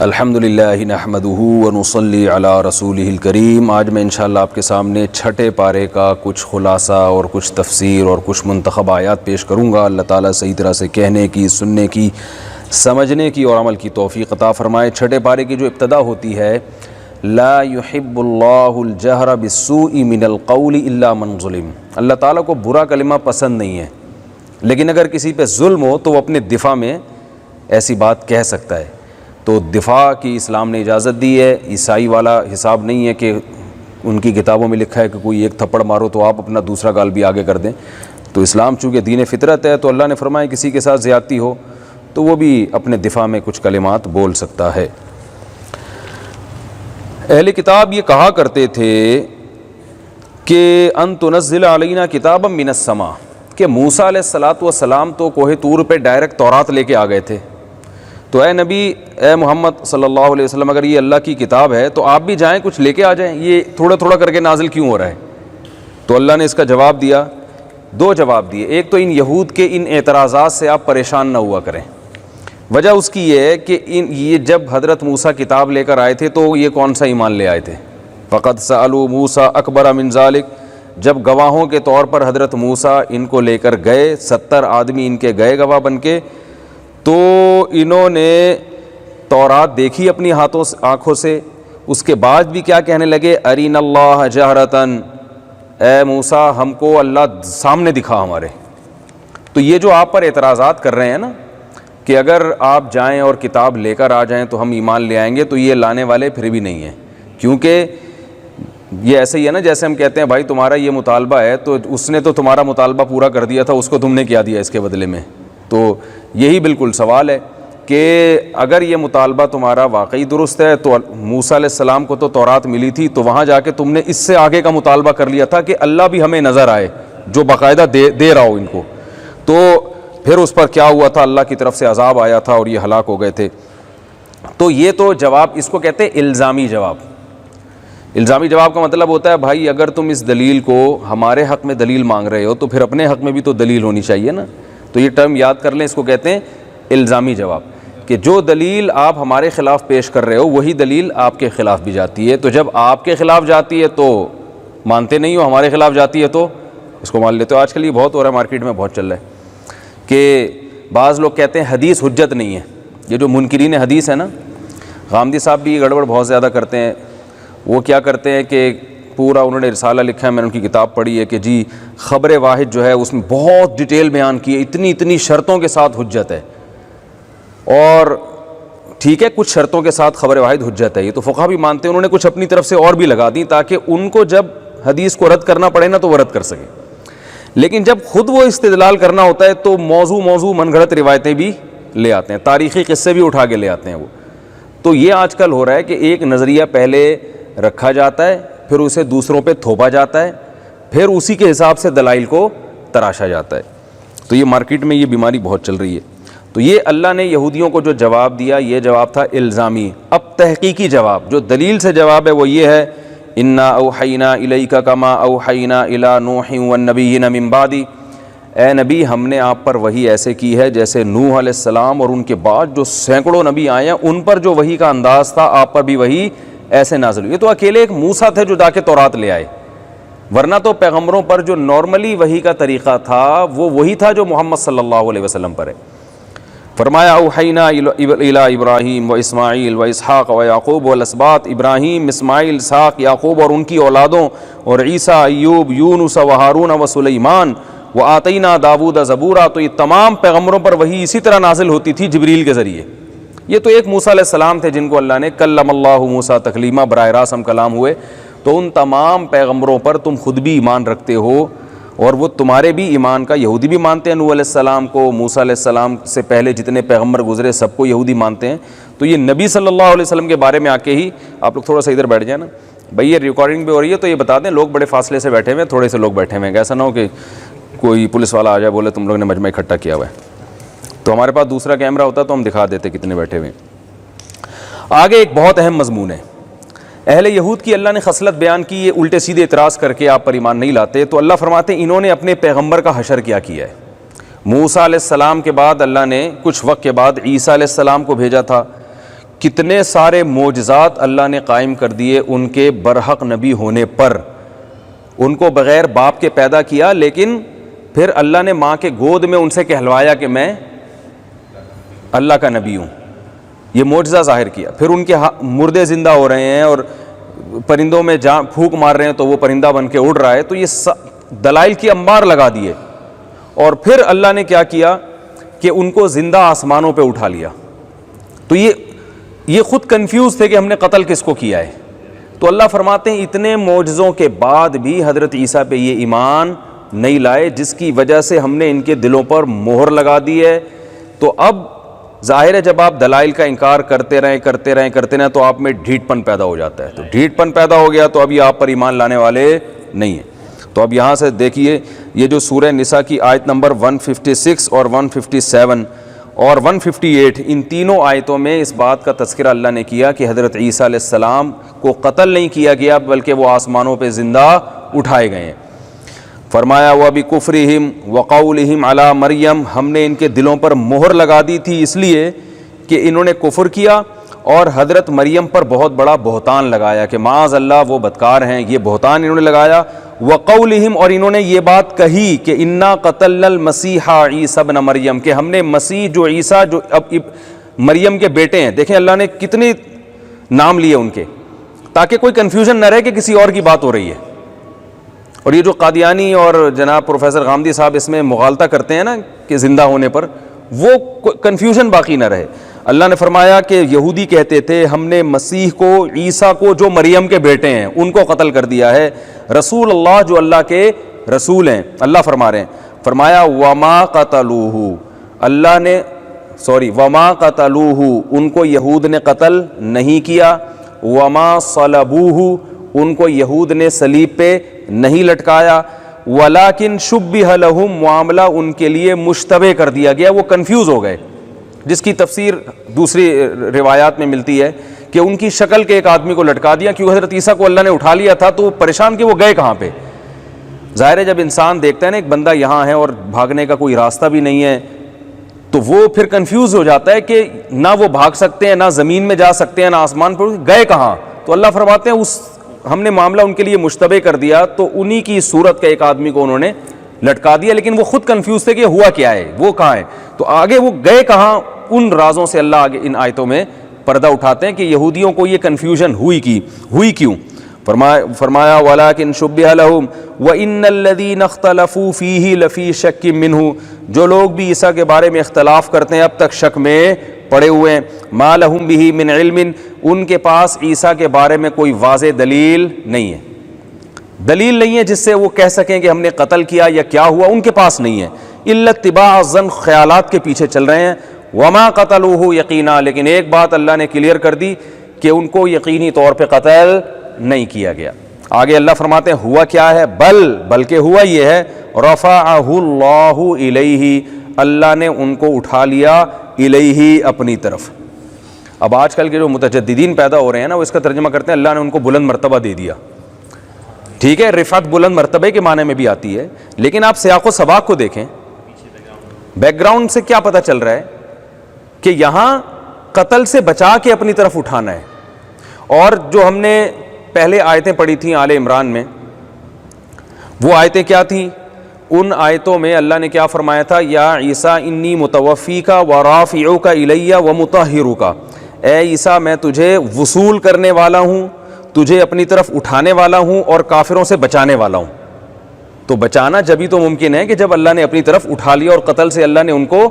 الحمدللہ نحمدہ ونصلی علی رسولہ الکریم۔ آج میں انشاءاللہ آپ کے سامنے چھٹے پارے کا کچھ خلاصہ اور کچھ تفسیر اور کچھ منتخب آیات پیش کروں گا۔ اللہ تعالیٰ صحیح طرح سے کہنے کی، سننے کی، سمجھنے کی اور عمل کی توفیق عطا فرمائے۔ چھٹے پارے کی جو ابتدا ہوتی ہے، لا يحب اللہ الجہر بالسوء من القول الا من ظلم، اللہ تعالیٰ کو برا کلمہ پسند نہیں ہے، لیکن اگر کسی پہ ظلم ہو تو وہ اپنے دفاع میں ایسی بات کہہ سکتا ہے۔ تو دفاع کی اسلام نے اجازت دی ہے۔ عیسائی والا حساب نہیں ہے کہ ان کی کتابوں میں لکھا ہے کہ کوئی ایک تھپڑ مارو تو آپ اپنا دوسرا گال بھی آگے کر دیں۔ تو اسلام چونکہ دین فطرت ہے، تو اللہ نے فرمایا کسی کے ساتھ زیادتی ہو تو وہ بھی اپنے دفاع میں کچھ کلمات بول سکتا ہے۔ اہل کتاب یہ کہا کرتے تھے کہ ان تنزل علینا کتابا من السماء، کہ موسیٰ علیہ السلام تو کوہ طور پہ ڈائریکٹ تورات لے کے آ گئے تھے، تو اے نبی، اے محمد صلی اللہ علیہ وسلم، اگر یہ اللہ کی کتاب ہے تو آپ بھی جائیں کچھ لے کے آ جائیں، یہ تھوڑا تھوڑا کر کے نازل کیوں ہو رہا ہے؟ تو اللہ نے اس کا جواب دیا، دو جواب دیے۔ ایک تو ان یہود کے ان اعتراضات سے آپ پریشان نہ ہوا کریں۔ وجہ اس کی یہ ہے کہ یہ جب حضرت موسیٰ کتاب لے کر آئے تھے تو یہ کون سا ایمان لے آئے تھے؟ فقد سألوا موسیٰ اکبر من ذلک، جب گواہوں کے طور پر حضرت موسیٰ ان کو لے کر گئے، 70 آدمی ان کے گئے گواہ بن کے، تو انہوں نے تورات دیکھی اپنی آنکھوں سے، اس کے بعد بھی کیا کہنے لگے؟ ارین اللہ جہرتن، اے موسیٰ ہم کو اللہ سامنے دکھا ہمارے۔ تو یہ جو آپ پر اعتراضات کر رہے ہیں نا کہ اگر آپ جائیں اور کتاب لے کر آ جائیں تو ہم ایمان لے آئیں گے، تو یہ لانے والے پھر بھی نہیں ہیں، کیونکہ یہ ایسے ہی ہے نا جیسے ہم کہتے ہیں بھائی تمہارا یہ مطالبہ ہے تو اس نے تو تمہارا مطالبہ پورا کر دیا تھا، اس کو تم نے کیا دیا اس کے بدلے میں؟ تو یہی بالکل سوال ہے کہ اگر یہ مطالبہ تمہارا واقعی درست ہے تو موسیٰ علیہ السلام کو تو تورات ملی تھی، تو وہاں جا کے تم نے اس سے آگے کا مطالبہ کر لیا تھا کہ اللہ بھی ہمیں نظر آئے، جو باقاعدہ دے رہا ہو ان کو۔ تو پھر اس پر کیا ہوا تھا؟ اللہ کی طرف سے عذاب آیا تھا اور یہ ہلاک ہو گئے تھے۔ تو یہ تو جواب، اس کو کہتے ہیں الزامی جواب۔ الزامی جواب کا مطلب ہوتا ہے بھائی اگر تم اس دلیل کو ہمارے حق میں دلیل مانگ رہے ہو تو پھر اپنے حق میں بھی تو دلیل ہونی چاہیے نا۔ تو یہ ٹرم یاد کر لیں، اس کو کہتے ہیں الزامی جواب، کہ جو دلیل آپ ہمارے خلاف پیش کر رہے ہو وہی دلیل آپ کے خلاف بھی جاتی ہے۔ تو جب آپ کے خلاف جاتی ہے تو مانتے نہیں ہو، ہمارے خلاف جاتی ہے تو اس کو مان لیتے ہو۔ آج کل یہ بہت ہو رہا ہے، مارکیٹ میں بہت چل رہا ہے کہ بعض لوگ کہتے ہیں حدیث حجت نہیں ہے۔ یہ جو منکرین حدیث ہے نا، غامدی صاحب بھی یہ گڑبڑ بہت زیادہ کرتے ہیں۔ وہ کیا کرتے ہیں کہ پورا انہوں نے رسالہ لکھا ہے، میں نے ان کی کتاب پڑھی ہے، کہ جی خبر واحد جو ہے اس میں بہت ڈیٹیل بیان کی ہے، اتنی شرطوں کے ساتھ حجت ہے۔ اور ٹھیک ہے، کچھ شرطوں کے ساتھ خبر واحد حجت ہے، یہ تو فقہا بھی مانتے ہیں، انہوں نے کچھ اپنی طرف سے اور بھی لگا دی تاکہ ان کو جب حدیث کو رد کرنا پڑے نا تو وہ رد کر سکے۔ لیکن جب خود وہ استدلال کرنا ہوتا ہے تو موضوع من گھڑت روایتیں بھی لے آتے ہیں، تاریخی قصے بھی اٹھا کے لے آتے ہیں وہ۔ تو یہ آج کل ہو رہا ہے کہ ایک نظریہ پہلے رکھا جاتا ہے، پھر اسے دوسروں پہ تھوپا جاتا ہے، پھر اسی کے حساب سے دلائل کو تراشا جاتا ہے۔ تو یہ مارکیٹ میں یہ بیماری بہت چل رہی ہے۔ تو یہ اللہ نے یہودیوں کو جو جواب دیا، یہ جواب تھا الزامی۔ اب تحقیقی جواب جو دلیل سے جواب ہے وہ یہ ہے، انا اوحینا الیک کما اوحینا الی نوح والنبیین من بعدی، اے نبی ہم نے آپ پر وحی ایسے کی ہے جیسے نوح علیہ السلام اور ان کے بعد جو سینکڑوں نبی آئے ہیں ان پر جو وحی کا انداز تھا، آپ پر بھی وحی ایسے نازل ہوئی۔ یہ تو اکیلے ایک موسیٰ تھے جو جا کے تورات لے آئے، ورنہ تو پیغمبروں پر جو نارملی وحی کا طریقہ تھا وہ وہی تھا جو محمد صلی اللہ علیہ وسلم پر ہے۔ فرمایا اوحینا الی ابراہیم و اسماعیل و اسحاق و یعقوب والاسباط، ابراہیم، اسماعیل، اسحاق، یعقوب اور ان کی اولادوں، اور عیسیٰ، ایوب، یونس و ہارون و سلیمان، و آتینا داود زبورا۔ تو یہ تمام پیغمبروں پر وحی اسی طرح نازل ہوتی تھی جبریل کے ذریعے۔ یہ تو ایک موسیٰ علیہ السلام تھے جن کو اللہ نے کلم اللہ موسیٰ تکلیما، براہ راست ہم کلام ہوئے۔ تو ان تمام پیغمبروں پر تم خود بھی ایمان رکھتے ہو، اور وہ تمہارے بھی ایمان کا، یہودی بھی مانتے ہیں نوح علیہ السلام کو، موسیٰ علیہ السلام سے پہلے جتنے پیغمبر گزرے سب کو یہودی مانتے ہیں۔ تو یہ نبی صلی اللہ علیہ وسلم کے بارے میں آ کے ہی آپ لوگ تھوڑا سا ادھر بیٹھ جائیں نا بھائی، یہ ریکارڈنگ بھی ہو رہی ہے تو یہ بتا دیں، لوگ بڑے فاصلے سے بیٹھے ہوئے ہیں، تھوڑے سے لوگ بیٹھے ہوئے ہیں، ایسا نہ ہو کہ کوئی پولیس والا آ جائے بولے تم لوگ نے مجمع اکٹھا کیا ہوا ہے۔ تو ہمارے پاس دوسرا کیمرہ ہوتا تو ہم دکھا دیتے کتنے بیٹھے ہوئے ہیں۔ آگے ایک بہت اہم مضمون ہے، اہل یہود کی اللہ نے خصلت بیان کی، یہ الٹے سیدھے اعتراض کر کے آپ پر ایمان نہیں لاتے۔ تو اللہ فرماتے ہیں انہوں نے اپنے پیغمبر کا حشر کیا ہے۔ موسیٰ علیہ السلام کے بعد اللہ نے کچھ وقت کے بعد عیسیٰ علیہ السلام کو بھیجا تھا، کتنے سارے معجزات اللہ نے قائم کر دیے ان کے برحق نبی ہونے پر. ان کو بغیر باپ کے پیدا کیا, لیکن پھر اللہ نے ماں کے گود میں ان سے کہلوایا کہ میں اللہ کا نبی ہوں. یہ معجزہ ظاہر کیا. پھر ان کے مردے زندہ ہو رہے ہیں اور پرندوں میں پھونک مار رہے ہیں تو وہ پرندہ بن کے اڑ رہا ہے. تو یہ دلائل کی انبار لگا دیے. اور پھر اللہ نے کیا کیا کہ ان کو زندہ آسمانوں پہ اٹھا لیا. تو یہ خود کنفیوز تھے کہ ہم نے قتل کس کو کیا ہے. تو اللہ فرماتے ہیں اتنے معجزوں کے بعد بھی حضرت عیسیٰ پہ یہ ایمان نہیں لائے, جس کی وجہ سے ہم نے ان کے دلوں پر مہر لگا دی ہے. تو اب ظاہر ہے جب آپ دلائل کا انکار کرتے رہیں تو آپ میں ڈھیٹ پن پیدا ہو جاتا ہے. تو ڈھیٹ پن پیدا ہو گیا تو ابھی آپ پر ایمان لانے والے نہیں ہیں. تو اب یہاں سے دیکھیے یہ جو سورہ نساء کی آیت نمبر 156 اور 157 اور 158, ان تینوں آیتوں میں اس بات کا تذکرہ اللہ نے کیا کہ حضرت عیسیٰ علیہ السلام کو قتل نہیں کیا گیا بلکہ وہ آسمانوں پہ زندہ اٹھائے گئے ہیں. فرمایا وَبِكُفْرِهِمْ وَقَوْلِهِمْ عَلَى مریم, ہم نے ان کے دلوں پر مہر لگا دی تھی اس لیے کہ انہوں نے کفر کیا اور حضرت مریم پر بہت بڑا بہتان لگایا کہ معاذ اللہ وہ بدکار ہیں. یہ بہتان انہوں نے لگایا. وَقَوْلِهِمْ, اور انہوں نے یہ بات کہی کہ اِنَّا قَتَلْنَا الْمَسِيحَ عِيسَى ابْنَ مریم, کہ ہم نے مسیح جو عیسیٰ جو اب مریم کے بیٹے ہیں. دیکھیں اللہ نے کتنے نام لیے ان کے, تاکہ کوئی کنفیوژن نہ رہے کہ کسی اور کی بات ہو رہی ہے. اور یہ جو قادیانی اور جناب پروفیسر غامدی صاحب اس میں مغالطہ کرتے ہیں نا کہ زندہ ہونے پر, وہ کنفیوژن باقی نہ رہے. اللہ نے فرمایا کہ یہودی کہتے تھے ہم نے مسیح کو, عیسیٰ کو جو مریم کے بیٹے ہیں ان کو قتل کر دیا ہے. رسول اللہ جو اللہ کے رسول ہیں, اللہ فرما رہے ہیں, فرمایا وما قتلوہ, اللہ نے وما قتلوہ, ان کو یہود نے قتل نہیں کیا. وما صلبوہ, ان کو یہود نے صلیب پہ نہیں لٹکایا. ولیکن شبہ لہم, معاملہ ان کے لیے مشتبہ کر دیا گیا, وہ کنفیوز ہو گئے, جس کی تفسیر دوسری روایات میں ملتی ہے کہ ان کی شکل کے ایک آدمی کو لٹکا دیا, کیونکہ حضرت عیسیٰ کو اللہ نے اٹھا لیا تھا تو وہ پریشان کہ وہ گئے کہاں پہ. ظاہر ہے جب انسان دیکھتا ہے نا ایک بندہ یہاں ہے اور بھاگنے کا کوئی راستہ بھی نہیں ہے تو وہ پھر کنفیوز ہو جاتا ہے کہ نہ وہ بھاگ سکتے ہیں, نہ زمین میں جا سکتے ہیں, نہ آسمان پر, گئے کہاں. تو اللہ فرماتے ہیں ہم نے معاملہ ان کے لیے مشتبہ کر دیا تو انہی کی صورت کا ایک آدمی کو انہوں نے لٹکا دیا, لیکن وہ خود کنفیوز تھے کہ ہوا کیا ہے, وہ کہاں ہے. تو آگے وہ گئے کہاں, ان رازوں سے اللہ آگے ان آیتوں میں پردہ اٹھاتے ہیں کہ یہودیوں کو یہ کنفیوژن ہوئی کیوں. فرمایا وَلَٰكِن شُبِّهَ لَهُمْ وَإِنَّ الَّذِينَ اخْتَلَفُوا فِيهِ لَفِي شَكٍّ مِّنْهُ, جو لوگ بھی عیسیٰ کے بارے میں اختلاف کرتے ہیں اب تک شک میں پڑے ہوئے ہیں. مَا لَهُمْ بِهِ مِنْ عِلْمٍ, ان کے پاس عیسیٰ کے بارے میں کوئی واضح دلیل نہیں ہے, جس سے وہ کہہ سکیں کہ ہم نے قتل کیا یا کیا ہوا, ان کے پاس نہیں ہے. إِلَّا اتِّبَاعَ الظَّنِّ, خیالات کے پیچھے چل رہے ہیں. وَمَا قَتَلُوهُ يَقِينًا, لیکن ایک بات اللہ نے کلیئر کر دی کہ ان کو یقینی طور پہ قتل نہیں کیا گیا. آگے اللہ فرماتے ہیں ہوا کیا ہے, بلکہ ہوا یہ ہے رفعہ اللہ الیہ, اللہ نے ان کو اٹھا لیا الیہ, اپنی طرف. اب آج کل کے جو متجددین پیدا ہو رہے ہیں نا, وہ اس کا ترجمہ کرتے ہیں اللہ نے ان کو بلند مرتبہ دے دیا. ٹھیک ہے, رفعت بلند مرتبے کے معنی میں بھی آتی ہے, لیکن آپ سیاق و سباق کو دیکھیں, بیک گراؤنڈ سے کیا پتہ چل رہا ہے کہ یہاں قتل سے بچا کے اپنی طرف اٹھانا ہے. اور جو ہم نے پہلے آیتیں پڑھی تھیں آل عمران میں, وہ آیتیں کیا تھیں؟ ان آیتوں میں اللہ نے کیا فرمایا تھا, یا عیسیٰ انی متوفیکا ورافعوک الیہ ومطہرک, اے عیسیٰ میں تجھے وصول کرنے والا ہوں, تجھے اپنی طرف اٹھانے والا ہوں اور کافروں سے بچانے والا ہوں. تو بچانا جبھی تو ممکن ہے کہ جب اللہ نے اپنی طرف اٹھا لیا, اور قتل سے اللہ نے ان کو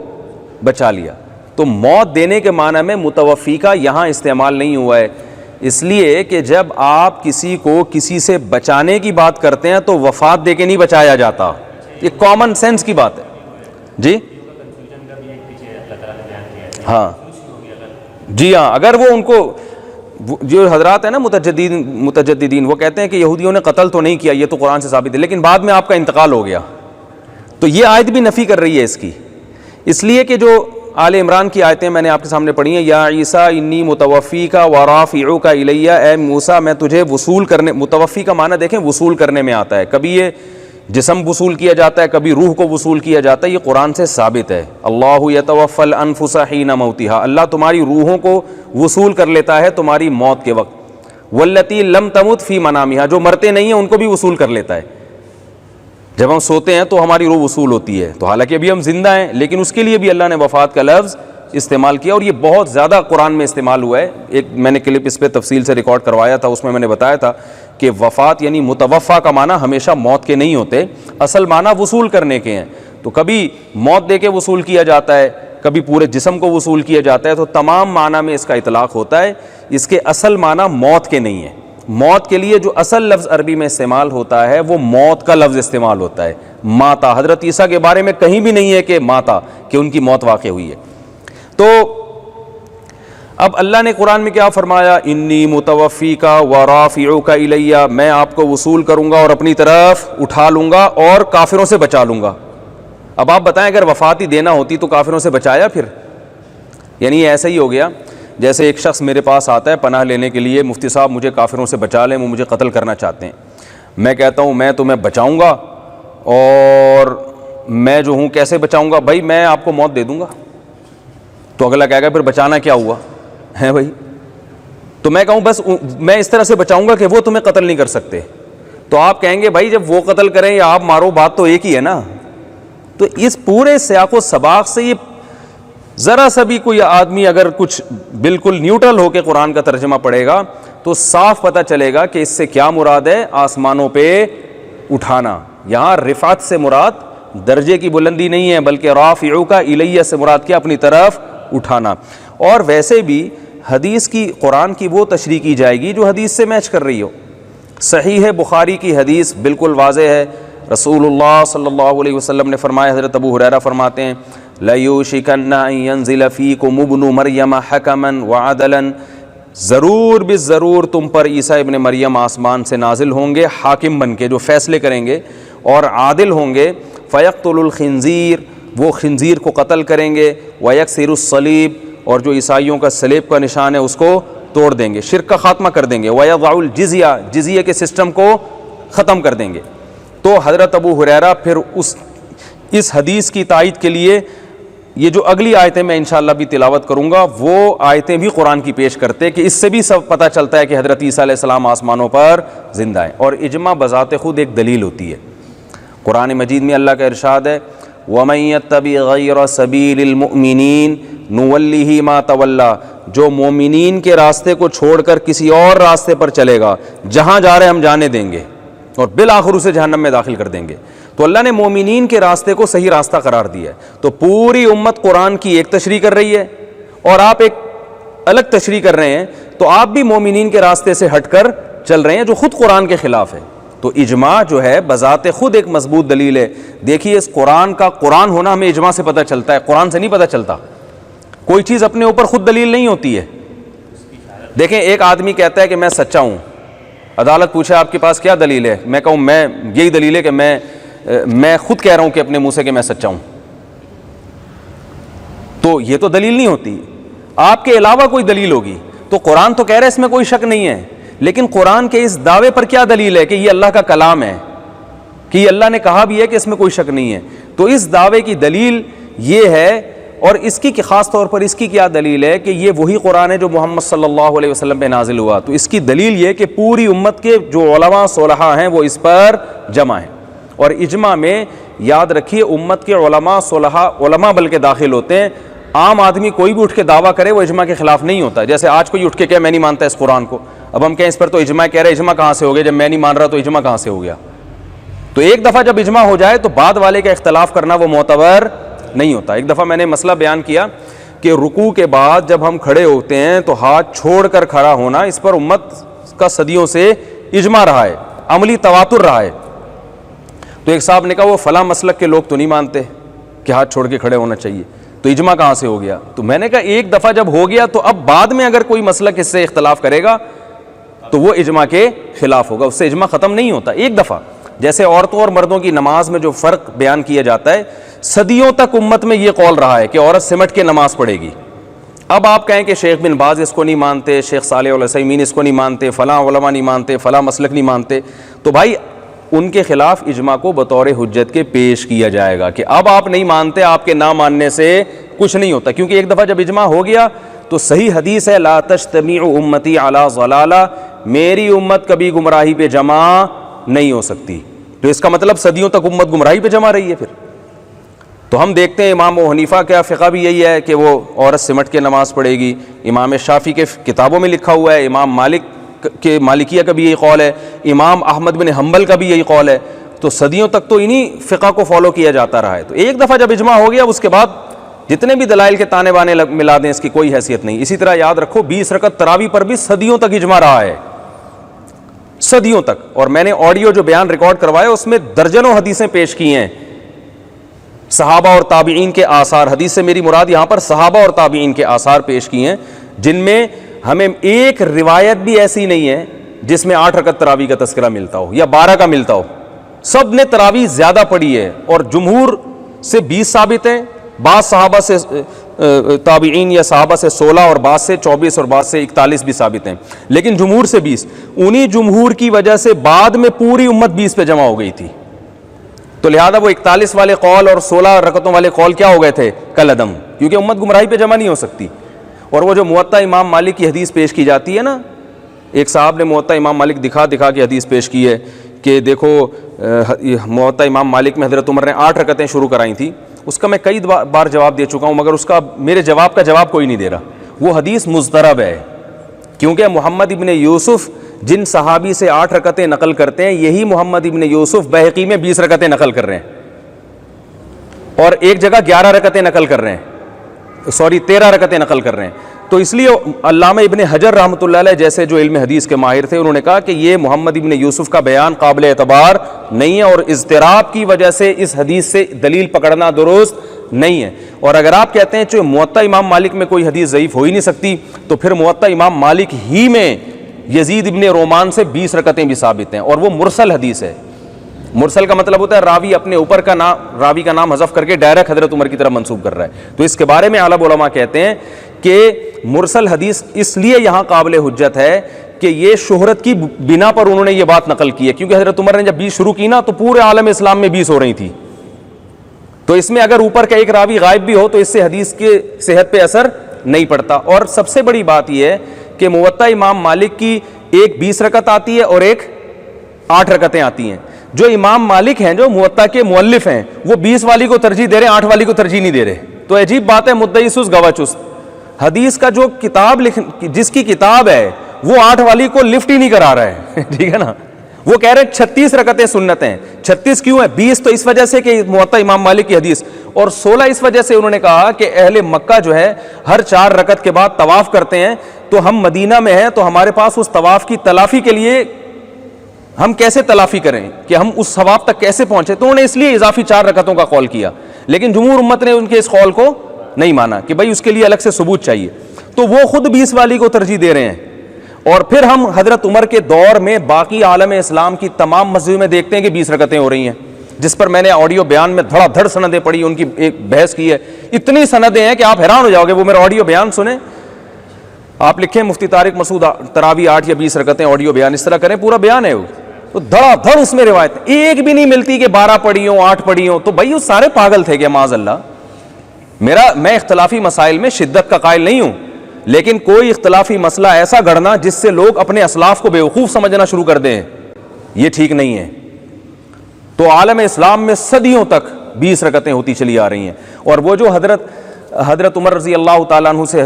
بچا لیا. تو موت دینے کے معنی میں متوفیکا یہاں استعمال نہیں ہوا ہے, اس لیے کہ جب آپ کسی کو کسی سے بچانے کی بات کرتے ہیں تو وفات دے کے نہیں بچایا جاتا, یہ کامن سینس کی بات ہے. جی ہاں, جی ہاں, اگر وہ ان کو جو حضرات ہیں نا متجددین, وہ کہتے ہیں کہ یہودیوں نے قتل تو نہیں کیا, یہ تو قرآن سے ثابت ہے, لیکن بعد میں آپ کا انتقال ہو گیا, تو یہ آیت بھی نفی کر رہی ہے اس کی. اس لیے کہ جو آل عمران کی آیتیں میں نے آپ کے سامنے پڑھی ہیں, یا عیسیٰ انی متوفیکا ورافعوک الیہ, اے موسیٰ میں تجھے وصول کرنے, متوفی کا معنی دیکھیں وصول کرنے میں آتا ہے, کبھی یہ جسم وصول کیا جاتا ہے، کبھی روح کو وصول کیا جاتا ہے، یہ قرآن سے ثابت ہے۔ اللہ یتوفی الانفس حین موتها، اللہ تمہاری روحوں کو وصول کر لیتا ہے تمہاری موت کے وقت۔ واللتی لم تمت فی منامها، جو مرتے نہیں ہیں ان کو بھی وصول کر لیتا ہے۔ جب ہم سوتے ہیں تو ہماری روح وصول ہوتی ہے، تو حالانکہ ابھی ہم زندہ ہیں لیکن اس کے لیے بھی اللہ نے وفات کا لفظ استعمال کیا، اور یہ بہت زیادہ قرآن میں استعمال ہوا ہے۔ ایک میں نے کلپ اس پہ تفصیل سے ریکارڈ کروایا تھا، اس میں نے بتایا تھا کہ وفات یعنی متوفا کا معنی ہمیشہ موت کے نہیں ہوتے، اصل معنی وصول کرنے کے ہیں۔ تو کبھی موت دے کے وصول کیا جاتا ہے، کبھی پورے جسم کو وصول کیا جاتا ہے، تو تمام معنی میں اس کا اطلاق ہوتا ہے۔ اس کے اصل معنی موت کے نہیں ہیں۔ موت کے لیے جو اصل لفظ عربی میں استعمال ہوتا ہے وہ موت کا لفظ استعمال ہوتا ہے، ماتا۔ حضرت عیسیٰ کے بارے میں کہیں بھی نہیں ہے کہ ماتا، کہ ان کی موت واقع ہوئی ہے۔ تو اب اللہ نے قرآن میں کیا فرمایا؟ انی متوفیک ورافعک الی، میں آپ کو وصول کروں گا اور اپنی طرف اٹھا لوں گا اور کافروں سے بچا لوں گا۔ اب آپ بتائیں اگر وفات ہی دینا ہوتی تو کافروں سے بچایا پھر؟ یعنی ایسا ہی ہو گیا جیسے ایک شخص میرے پاس آتا ہے پناہ لینے کے لیے، مفتی صاحب مجھے کافروں سے بچا لیں، وہ مجھے قتل کرنا چاہتے ہیں۔ میں کہتا ہوں میں تمہیں بچاؤں گا، اور میں جو ہوں کیسے بچاؤں گا؟ بھائی میں آپ کو موت دے دوں گا۔ تو اگلا کہے گا پھر بچانا کیا ہوا ہے بھائی؟ تو میں کہوں بس میں اس طرح سے بچاؤں گا کہ وہ تمہیں قتل نہیں کر سکتے۔ تو آپ کہیں گے بھائی جب وہ قتل کریں یا آپ مارو بات تو ایک ہی ہے نا۔ تو اس پورے سیاق و سباق سے یہ ذرا سا بھی کوئی آدمی اگر کچھ بالکل نیوٹرل ہو کے قرآن کا ترجمہ پڑھے گا تو صاف پتہ چلے گا کہ اس سے کیا مراد ہے؟ آسمانوں پہ اٹھانا۔ یہاں رفعت سے مراد درجے کی بلندی نہیں ہے، بلکہ رافعوک الیہ سے مراد کیا؟ اپنی طرف اٹھانا۔ اور ویسے بھی حدیث کی قرآن کی وہ تشریح کی جائے گی جو حدیث سے میچ کر رہی ہو۔ صحیح بخاری کی حدیث بالکل واضح ہے، رسول اللہ صلی اللہ علیہ وسلم نے فرمایا، حضرت ابو ہریرہ فرماتے ہیں لَيُوشِكَنَّ أَن يَنزِلَ فِيكُمُ ابْنُ مَرْيَمَ حَكَمًا وَعَدْلًا، ضرور بالضرور تم پر عیسیٰ ابن مریم آسمان سے نازل ہوں گے حاکم بن کے، جو فیصلے کریں گے اور عادل ہوں گے۔ فَيَقْتُلُ الْخِنزِيرَ، وہ خنزیر کو قتل کریں گے، وَيَكْسِرُ الصَّلِيبَ، اور جو عیسائیوں کا صلیب کا نشان ہے اس کو توڑ دیں گے، شرک کا خاتمہ کر دیں گے، وَيَضَعُ الْجِزْيَةَ، جزیے کے سسٹم کو ختم کر دیں گے۔ تو حضرت ابو ہریرہ پھر اس حدیث کی تائید کے لیے یہ جو اگلی آیتیں میں انشاءاللہ بھی تلاوت کروں گا وہ آیتیں بھی قرآن کی پیش کرتے کہ اس سے بھی سب پتہ چلتا ہے کہ حضرت عیسیٰ علیہ السلام آسمانوں پر زندہ ہیں۔ اور اجماع بذات خود ایک دلیل ہوتی ہے۔ قرآن مجید میں اللہ کا ارشاد ہے وَمَن يَتَّبِعْ غَيْرَ سَبِيلِ الْمُؤْمِنِينَ نُوَلِّهِ مَا تَوَلَّىٰ، جو مومنین کے راستے کو چھوڑ کر کسی اور راستے پر چلے گا، جہاں جا رہے ہم جانے دیں گے اور بالآخر اسے جہنم میں داخل کر دیں گے۔ تو اللہ نے مومنین کے راستے کو صحیح راستہ قرار دیا ہے۔ تو پوری امت قرآن کی ایک تشریح کر رہی ہے اور آپ ایک الگ تشریح کر رہے ہیں، تو آپ بھی مومنین کے راستے سے ہٹ کر چل رہے ہیں جو خود قرآن کے خلاف ہے۔ تو اجماع جو ہے بذات خود ایک مضبوط دلیل ہے۔ دیکھیے اس قرآن کا قرآن ہونا ہمیں اجماع سے پتہ چلتا ہے، قرآن سے نہیں پتہ چلتا۔ کوئی چیز اپنے اوپر خود دلیل نہیں ہوتی ہے۔ دیکھیں ایک آدمی کہتا ہے کہ میں سچا ہوں، عدالت پوچھے آپ کے پاس کیا دلیل ہے؟ میں کہوں میں یہی دلیل ہے کہ میں خود کہہ رہا ہوں کہ اپنے منہ سے کہ میں سچا ہوں، تو یہ تو دلیل نہیں ہوتی، آپ کے علاوہ کوئی دلیل ہوگی۔ تو قرآن تو کہہ رہا ہے اس میں کوئی شک نہیں ہے، لیکن قرآن کے اس دعوے پر کیا دلیل ہے کہ یہ اللہ کا کلام ہے، کہ یہ اللہ نے کہا بھی ہے کہ اس میں کوئی شک نہیں ہے۔ تو اس دعوے کی دلیل یہ ہے، اور اس کی خاص طور پر اس کی کیا دلیل ہے کہ یہ وہی قرآن ہے جو محمد صلی اللہ علیہ وسلم پہ نازل ہوا۔ تو اس کی دلیل یہ کہ پوری امت کے جو علماء صلحاء ہیں وہ اس پر جمع ہیں۔ اور اجماع میں یاد رکھیے امت کے علماء صلحاء، علماء بلکہ داخل ہوتے ہیں، عام آدمی کوئی بھی اٹھ کے دعویٰ کرے وہ اجماع کے خلاف نہیں ہوتا۔ جیسے آج کوئی اٹھ کے کہ میں نہیں مانتا اس قرآن کو، اب ہم کہیں اس پر تو اجماع کہہ رہے، اجماع کہاں سے ہو گیا؟ جب میں نہیں مان رہا تو اجماع کہاں سے ہو گیا؟ تو ایک دفعہ جب اجماع ہو جائے تو بعد والے کا اختلاف کرنا وہ معتبر نہیں ہوتا۔ ایک دفعہ میں نے مسئلہ بیان کیا کہ رکوع کے بعد جب ہم کھڑے ہوتے ہیں تو ہاتھ چھوڑ کر کھڑا ہونا، اس پر امت کا صدیوں سے اجماع رہا ہے، عملی تواتر رہا ہے۔ تو ایک صاحب نے کہا وہ فلاں مسلک کے لوگ تو نہیں مانتے کہ ہاتھ چھوڑ کے کھڑے ہونا چاہیے، تو اجماع کہاں سے ہو گیا؟ تو میں نے کہا ایک دفعہ جب ہو گیا تو اب بعد میں اگر کوئی مسلک اس سے اختلاف کرے گا تو وہ اجماع کے خلاف ہوگا، اس سے اجماع ختم نہیں ہوتا ایک دفعہ۔ جیسے عورتوں اور مردوں کی نماز میں جو فرق بیان کیا جاتا ہے، صدیوں تک امت میں یہ قول رہا ہے کہ عورت سمٹ کے نماز پڑھے گی۔ اب آپ کہیں کہ شیخ بن باز اس کو نہیں مانتے، شیخ صالح العثیمین اس کو نہیں مانتے، فلاں علماء نہیں مانتے، فلاں مسلک نہیں مانتے، تو بھائی ان کے خلاف اجماع کو بطور حجت کے پیش کیا جائے گا کہ اب آپ نہیں مانتے, آپ کے نہ ماننے سے کچھ نہیں ہوتا, کیونکہ ایک دفعہ جب اجماع ہو گیا تو صحیح حدیث ہے لا تجتمع امتی علی ضلالہ, میری امت کبھی گمراہی پہ جمع نہیں ہو سکتی. تو اس کا مطلب صدیوں تک امت گمراہی پہ جمع رہی ہے. پھر تو ہم دیکھتے ہیں امام ابو حنیفہ کا فقہ بھی یہی ہے کہ وہ عورت سمٹ کے نماز پڑھے گی, امام شافعی کے کتابوں میں لکھا ہوا ہے, امام مالک کے مالکیہ کا بھی یہی قول ہے, امام احمد بن حنبل کا بھی یہی قول ہے. تو صدیوں تک تو انہی فقہ کو فالو کیا جاتا رہا ہے. تو ایک دفعہ جب اجماع ہو گیا اس کے بعد جتنے بھی دلائل کے تانے بانے ملا دیں اس کی کوئی حیثیت نہیں. اسی طرح یاد رکھو 20 رکعت تراویح پر بھی صدیوں تک اجماع رہا ہے, صدیوں تک. اور میں نے آڈیو جو بیان ریکارڈ کروایا اس میں درجنوں حدیثیں پیش کی ہیں, صحابہ اور تابعین کے آثار. حدیث سے میری مراد یہاں پر صحابہ اور تابعین کے آثار پیش کی ہیں, جن میں ہمیں ایک روایت بھی ایسی نہیں ہے جس میں 8 رکعت تراویح کا تذکرہ ملتا ہو یا 12 کا ملتا ہو. سب نے تراویح زیادہ پڑھی ہے, اور جمہور سے 20 ثابت ہیں, بعض صحابہ سے تابعین یا صحابہ سے 16 اور بعض سے 24 اور بعض سے 41 بھی ثابت ہیں, لیکن جمہور سے 20. انہی جمہور کی وجہ سے بعد میں پوری امت 20 پہ جمع ہو گئی تھی. تو لہذا وہ 41 والے قول اور 16 رکعتوں والے قول کیا ہو گئے تھے, کل عدم, کیونکہ امت گمراہی پہ جمع نہیں ہو سکتی. اور وہ جو موطا امام مالک کی حدیث پیش کی جاتی ہے نا, ایک صاحب نے موطا امام مالک دکھا کے حدیث پیش کی ہے کہ دیکھو موطا امام مالک میں حضرت عمر نے 8 رکعتیں شروع کرائی تھی. اس کا میں کئی بار جواب دے چکا ہوں, مگر اس کا میرے جواب کا جواب کوئی نہیں دے رہا. وہ حدیث مضطرب ہے, کیونکہ محمد ابن یوسف جن صحابی سے 8 رکعتیں نقل کرتے ہیں, یہی محمد ابن یوسف بہقی میں 20 رکعتیں نقل کر رہے ہیں, اور ایک جگہ 11 رکعتیں نقل کر رہے ہیں, 13 رکعتیں نقل کر رہے ہیں. تو اس لیے علامہ ابن حجر رحمۃ اللہ علیہ جیسے جو علم حدیث کے ماہر تھے, انہوں نے کہا کہ یہ محمد ابن یوسف کا بیان قابل اعتبار نہیں ہے, اور اضطراب کی وجہ سے اس حدیث سے دلیل پکڑنا درست نہیں ہے. اور اگر آپ کہتے ہیں جو موطا امام مالک میں کوئی حدیث ضعیف ہو ہی نہیں سکتی, تو پھر موطا امام مالک ہی میں یزید ابن رومان سے 20 رکعتیں بھی ثابت ہیں, اور وہ مرسل حدیث ہے. مرسل کا مطلب ہوتا ہے راوی اپنے اوپر کا نام, راوی کا نام حذف کر کے ڈائریکٹ حضرت عمر کی طرف منسوب کر رہا ہے. تو اس کے بارے میں اعلیٰ علماء کہتے ہیں کہ مرسل حدیث اس لیے یہاں قابل حجت ہے کہ یہ شہرت کی بنا پر انہوں نے یہ بات نقل کی ہے, کیونکہ حضرت عمر نے جب 20 شروع کی نا تو پورے عالم اسلام میں 20 ہو رہی تھی. تو اس میں اگر اوپر کا ایک راوی غائب بھی ہو تو اس سے حدیث کی صحت پہ اثر نہیں پڑتا. اور سب سے بڑی بات یہ ہے کہ موطا امام مالک کی ایک 20 رکعت آتی ہے اور ایک 8 رکعتیں آتی ہیں. جو امام مالک ہیں, جو موطا کے مؤلف ہیں, وہ 20 والی کو ترجیح دے رہے ہیں, 8 والی کو ترجیح نہیں دے رہے. تو عجیب بات ہے, مدعی سست گواہ چست. حدیث کا جو کتاب جس کی کتاب ہے وہ 8 والی کو لفٹ ہی نہیں کرا رہا ہے, ٹھیک ہے نا. وہ کہہ رہے ہیں 36 رکعتیں سنت ہیں. 36 کیوں ہے؟ 20 تو اس وجہ سے کہ موطا امام مالک کی حدیث, اور 16 اس وجہ سے انہوں نے کہا کہ اہل مکہ جو ہے ہر 4 رکعت کے بعد طواف کرتے ہیں, تو ہم مدینہ میں ہیں تو ہمارے پاس اس طواف کی تلافی کے لیے ہم کیسے تلافی کریں, کہ ہم اس ثواب تک کیسے پہنچے. تو انہوں نے اس لیے اضافی 4 رکعتوں کا قول کیا, لیکن جمہور امت نے ان کے اس قول کو نہیں مانا کہ بھائی اس کے لیے الگ سے ثبوت چاہیے. تو وہ خود 20 والی کو ترجیح دے رہے ہیں. اور پھر ہم حضرت عمر کے دور میں باقی عالم اسلام کی تمام مسجدوں میں دیکھتے ہیں کہ 20 رکعتیں ہو رہی ہیں, جس پر میں نے آڈیو بیان میں دھڑا دھڑ سندیں پڑھی, ان کی ایک بحث کی ہے. اتنی سندیں ہیں کہ آپ حیران ہو جاؤ گے. وہ میرا آڈیو بیان سنیں, آپ لکھیں مفتی طارق مسعود تراویح 8 یا 20 رکعتیں آڈیو بیان, اس طرح کریں, پورا بیان ہے وہ. تو دھڑا دھڑ اس میں روایت ایک بھی نہیں ملتی کہ 12 پڑھی ہوں 8 پڑھی ہوں. تو بھائی وہ سارے پاگل تھے کیا معاذ اللہ. میں اختلافی مسائل میں شدت کا قائل نہیں ہوں, لیکن کوئی اختلافی مسئلہ ایسا گڑنا جس سے لوگ اپنے اسلاف کو بیوقوف سمجھنا شروع کر دیں, یہ ٹھیک نہیں ہے. تو عالم اسلام میں صدیوں تک 20 رکعتیں ہوتی چلی آ رہی ہیں. اور وہ جو حضرت عمر رضی اللہ تعالیٰ عنہ سے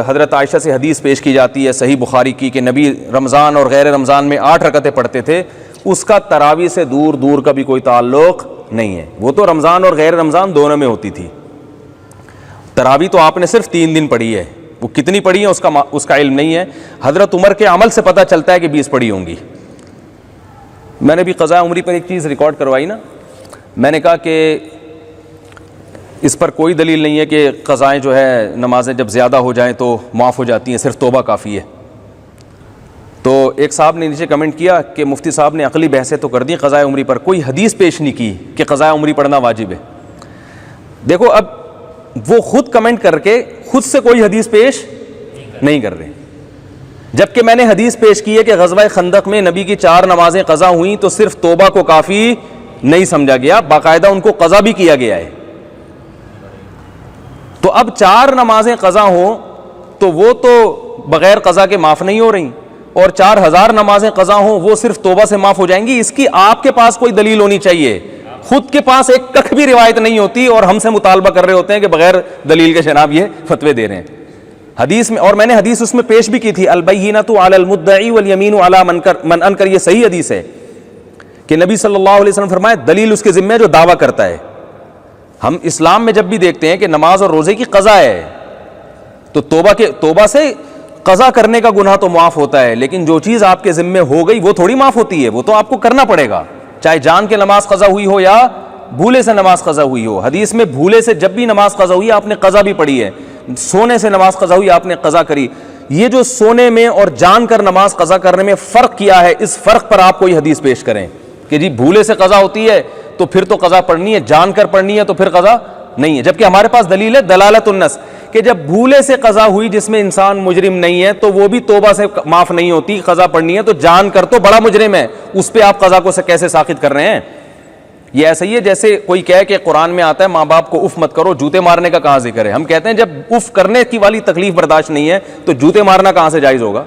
حضرت عائشہ سے حدیث پیش کی جاتی ہے صحیح بخاری کی کہ نبی رمضان اور غیر رمضان میں 8 رکعتیں پڑھتے تھے, اس کا تراویح سے دور دور کا بھی کوئی تعلق نہیں ہے. وہ تو رمضان اور غیر رمضان دونوں میں ہوتی تھی. تراویح تو آپ نے صرف 3 دن پڑھی ہے, وہ کتنی پڑھی ہیں اس کا علم نہیں ہے. حضرت عمر کے عمل سے پتہ چلتا ہے کہ 20 پڑھی ہوں گی. میں نے بھی قضاء عمری پر ایک چیز ریکارڈ کروائی نا, میں نے کہا کہ اس پر کوئی دلیل نہیں ہے کہ قضائیں جو ہے نمازیں جب زیادہ ہو جائیں تو معاف ہو جاتی ہیں, صرف توبہ کافی ہے. تو ایک صاحب نے نیچے کمنٹ کیا کہ مفتی صاحب نے عقلی بحثیں تو کر دی, قضاء عمری پر کوئی حدیث پیش نہیں کی کہ قضاء عمری پڑھنا واجب ہے. دیکھو اب وہ خود کمنٹ کر کے خود سے کوئی حدیث پیش نہیں کر رہے. جبکہ میں نے حدیث پیش کی ہے کہ غزوہ خندق میں نبی کی 4 نمازیں قضا ہوئیں تو صرف توبہ کو کافی نہیں سمجھا گیا، باقاعدہ ان کو قضا بھی کیا گیا ہے۔ تو اب 4 نمازیں قضا ہوں تو وہ تو بغیر قضا کے معاف نہیں ہو رہی، اور 4000 نمازیں قضا ہوں وہ صرف توبہ سے معاف ہو جائیں گی۔ اس کی آپ کے پاس کوئی دلیل ہونی چاہیے، خود کے پاس ایک ککھ بھی روایت نہیں ہوتی اور ہم سے مطالبہ کر رہے ہوتے ہیں کہ بغیر دلیل کے جناب یہ فتوے دے رہے ہیں حدیث میں۔ اور میں نے حدیث اس میں پیش بھی کی تھی، البینۃ علی المدعی والیمین علی من انکر، یہ صحیح حدیث ہے کہ نبی صلی اللہ علیہ وسلم فرمائے دلیل اس کے ذمہ ہے جو دعویٰ کرتا ہے۔ ہم اسلام میں جب بھی دیکھتے ہیں کہ نماز اور روزے کی قضا ہے تو توبہ سے قضا کرنے کا گناہ تو معاف ہوتا ہے، لیکن جو چیز آپ کے ذمہ ہو گئی وہ تھوڑی معاف ہوتی ہے، وہ تو آپ کو کرنا پڑے گا، چاہے جان کے نماز قضا ہوئی ہو یا بھولے سے نماز قضا ہوئی ہو۔ حدیث میں بھولے سے جب بھی نماز قضا ہوئی آپ نے قضا بھی پڑھی ہے، سونے سے نماز قضا ہوئی آپ نے قضا کری۔ یہ جو سونے میں اور جان کر نماز قضا کرنے میں فرق کیا ہے، اس فرق پر آپ کوئی حدیث پیش کریں کہ جی بھولے سے قضا ہوتی ہے تو پھر تو قضا پڑھنی ہے، جان کر پڑھنی ہے تو پھر قضا نہیں ہے، جبکہ ہمارے پاس دلیل ہے دلالت النص کہ جب بھولے سے قضا ہوئی جس میں انسان مجرم نہیں ہے تو وہ بھی توبہ سے معاف نہیں ہوتی، قضا پڑھنی ہے، تو جان کر تو بڑا مجرم ہے، اس پہ آپ قضا کو کیسے ساقط کر رہے ہیں؟ یہ ایسا ہی ہے جیسے کوئی کہے کہ قرآن میں آتا ہے ماں باپ کو اف مت کرو، جوتے مارنے کا کہاں ذکر ہے؟ ہم کہتے ہیں جب اف کرنے کی والی تکلیف برداشت نہیں ہے تو جوتے مارنا کہاں سے جائز ہوگا؟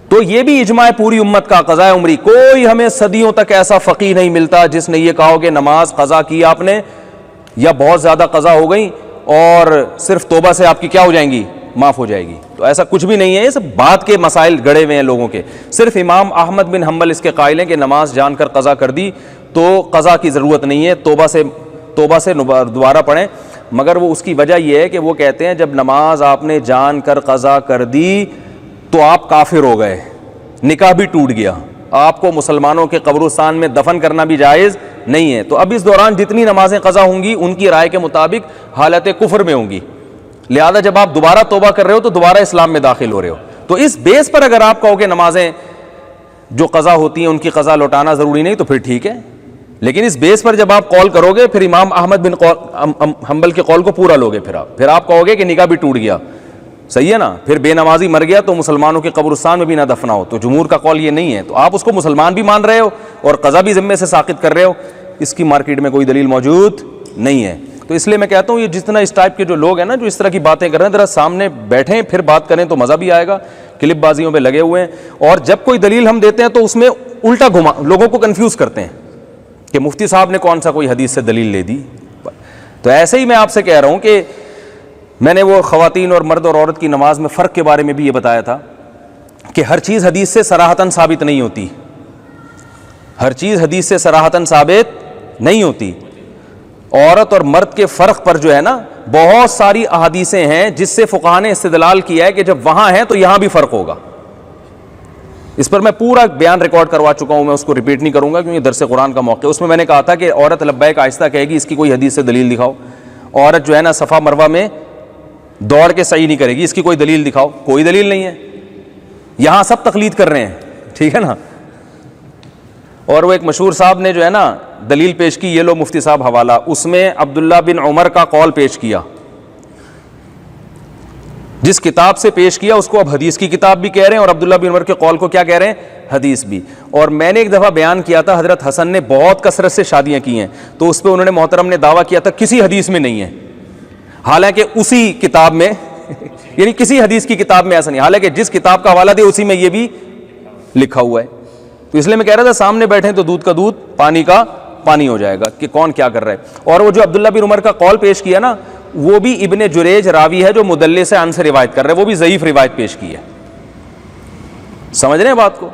تو یہ بھی اجماع پوری امت کا، قضاء عمری، کوئی ہمیں صدیوں تک ایسا فقیہ نہیں ملتا جس نے یہ کہا ہو کہ نماز قضا کی آپ نے یا بہت زیادہ قضا ہو گئی اور صرف توبہ سے آپ کی کیا ہو جائیں گی؟ معاف ہو جائے گی۔ تو ایسا کچھ بھی نہیں ہے، یہ سب بات کے مسائل گڑے ہوئے ہیں لوگوں کے۔ صرف امام احمد بن حنبل اس کے قائل ہیں کہ نماز جان کر قضا کر دی تو قضا کی ضرورت نہیں ہے، توبہ سے دوبارہ پڑھیں، مگر وہ اس کی وجہ یہ ہے کہ وہ کہتے ہیں جب نماز آپ نے جان کر قضا کر دی تو آپ کافر ہو گئے، نکاح بھی ٹوٹ گیا، آپ کو مسلمانوں کے قبرستان میں دفن کرنا بھی جائز نہیں ہے۔ تو اب اس دوران جتنی نمازیں قضا ہوں گی ان کی رائے کے مطابق حالت کفر میں ہوں گی، لہذا جب آپ دوبارہ توبہ کر رہے ہو تو دوبارہ اسلام میں داخل ہو رہے ہو۔ تو اس بیس پر اگر آپ کہو کہ نمازیں جو قضا ہوتی ہیں ان کی قضا لوٹانا ضروری نہیں تو پھر ٹھیک ہے، لیکن اس بیس پر جب آپ قول کرو گے پھر امام احمد بن حنبل کے قول کو پورا لوگے، پھر آپ کہو گے کہ نکاح بھی ٹوٹ گیا، صحیح ہے نا، پھر بے نمازی مر گیا تو مسلمانوں کے قبرستان میں بھی نہ دفنا ہو، تو جمہور کا قول یہ نہیں ہے، تو آپ اس کو مسلمان بھی مان رہے ہو اور قضا بھی ذمے سے ساقط کر رہے ہو، اس کی مارکیٹ میں کوئی دلیل موجود نہیں ہے۔ تو اس لیے میں کہتا ہوں یہ جتنا اس ٹائپ کے جو لوگ ہیں نا جو اس طرح کی باتیں کر رہے ہیں ذرا سامنے بیٹھیں پھر بات کریں تو مزہ بھی آئے گا، کلپ بازیوں پہ لگے ہوئے ہیں، اور جب کوئی دلیل ہم دیتے ہیں تو اس میں الٹا گھما لوگوں کو کنفیوز کرتے ہیں کہ مفتی صاحب نے کون سا کوئی حدیث سے دلیل لے دی۔ تو ایسے ہی میں آپ سے کہہ رہا ہوں کہ میں نے وہ خواتین اور مرد اور عورت کی نماز میں فرق کے بارے میں بھی یہ بتایا تھا کہ ہر چیز حدیث سے صراحتاً ثابت نہیں ہوتی، ہر چیز حدیث سے صراحتاً ثابت نہیں ہوتی۔ عورت اور مرد کے فرق پر جو ہے نا بہت ساری احادیثیں ہیں جس سے فقہاء نے استدلال کیا ہے کہ جب وہاں ہیں تو یہاں بھی فرق ہوگا۔ اس پر میں پورا بیان ریکارڈ کروا چکا ہوں، میں اس کو ریپیٹ نہیں کروں گا کیونکہ درس قرآن کا موقع ہے۔ اس میں نے کہا تھا کہ عورت لبیک آہستہ کہے گی، اس کی کوئی حدیث سے دلیل دکھاؤ۔ عورت جو ہے نا صفا مروہ میں دوڑ کے سعی نہیں کرے گی، اس کی کوئی دلیل دکھاؤ، کوئی دلیل نہیں ہے، یہاں سب تقلید کر رہے ہیں، ٹھیک ہے نا۔ اور وہ ایک مشہور صاحب نے جو ہے نا دلیل پیش کی، یہ لو مفتی صاحب حوالہ، اس میں عبداللہ بن عمر کا قول پیش کیا، جس کتاب سے پیش کیا اس کو اب حدیث کی کتاب بھی کہہ رہے ہیں اور عبداللہ بن عمر کے قول کو کیا کہہ رہے ہیں؟ حدیث بھی۔ اور میں نے ایک دفعہ بیان کیا تھا حضرت حسن نے بہت کثرت سے شادیاں کی ہیں، تو اس پہ انہوں نے محترم نے دعویٰ کیا تھا کسی حدیث میں نہیں ہے، حالانکہ اسی کتاب میں یعنی کسی حدیث کی کتاب میں ایسا نہیں، حالانکہ جس کتاب کا حوالہ دے اسی میں یہ بھی لکھا ہوا ہے۔ تو اس لیے میں کہہ رہا تھا سامنے بیٹھیں تو دودھ کا دودھ پانی کا پانی ہو جائے گا کہ کون کیا کر رہا ہے۔ اور وہ جو عبداللہ بن عمر کا قول پیش کیا نا وہ بھی ابن جریج راوی ہے جو مدلس عن سے روایت کر رہے ہیں، وہ بھی ضعیف روایت پیش کی ہے، سمجھ رہے ہیں بات کو؟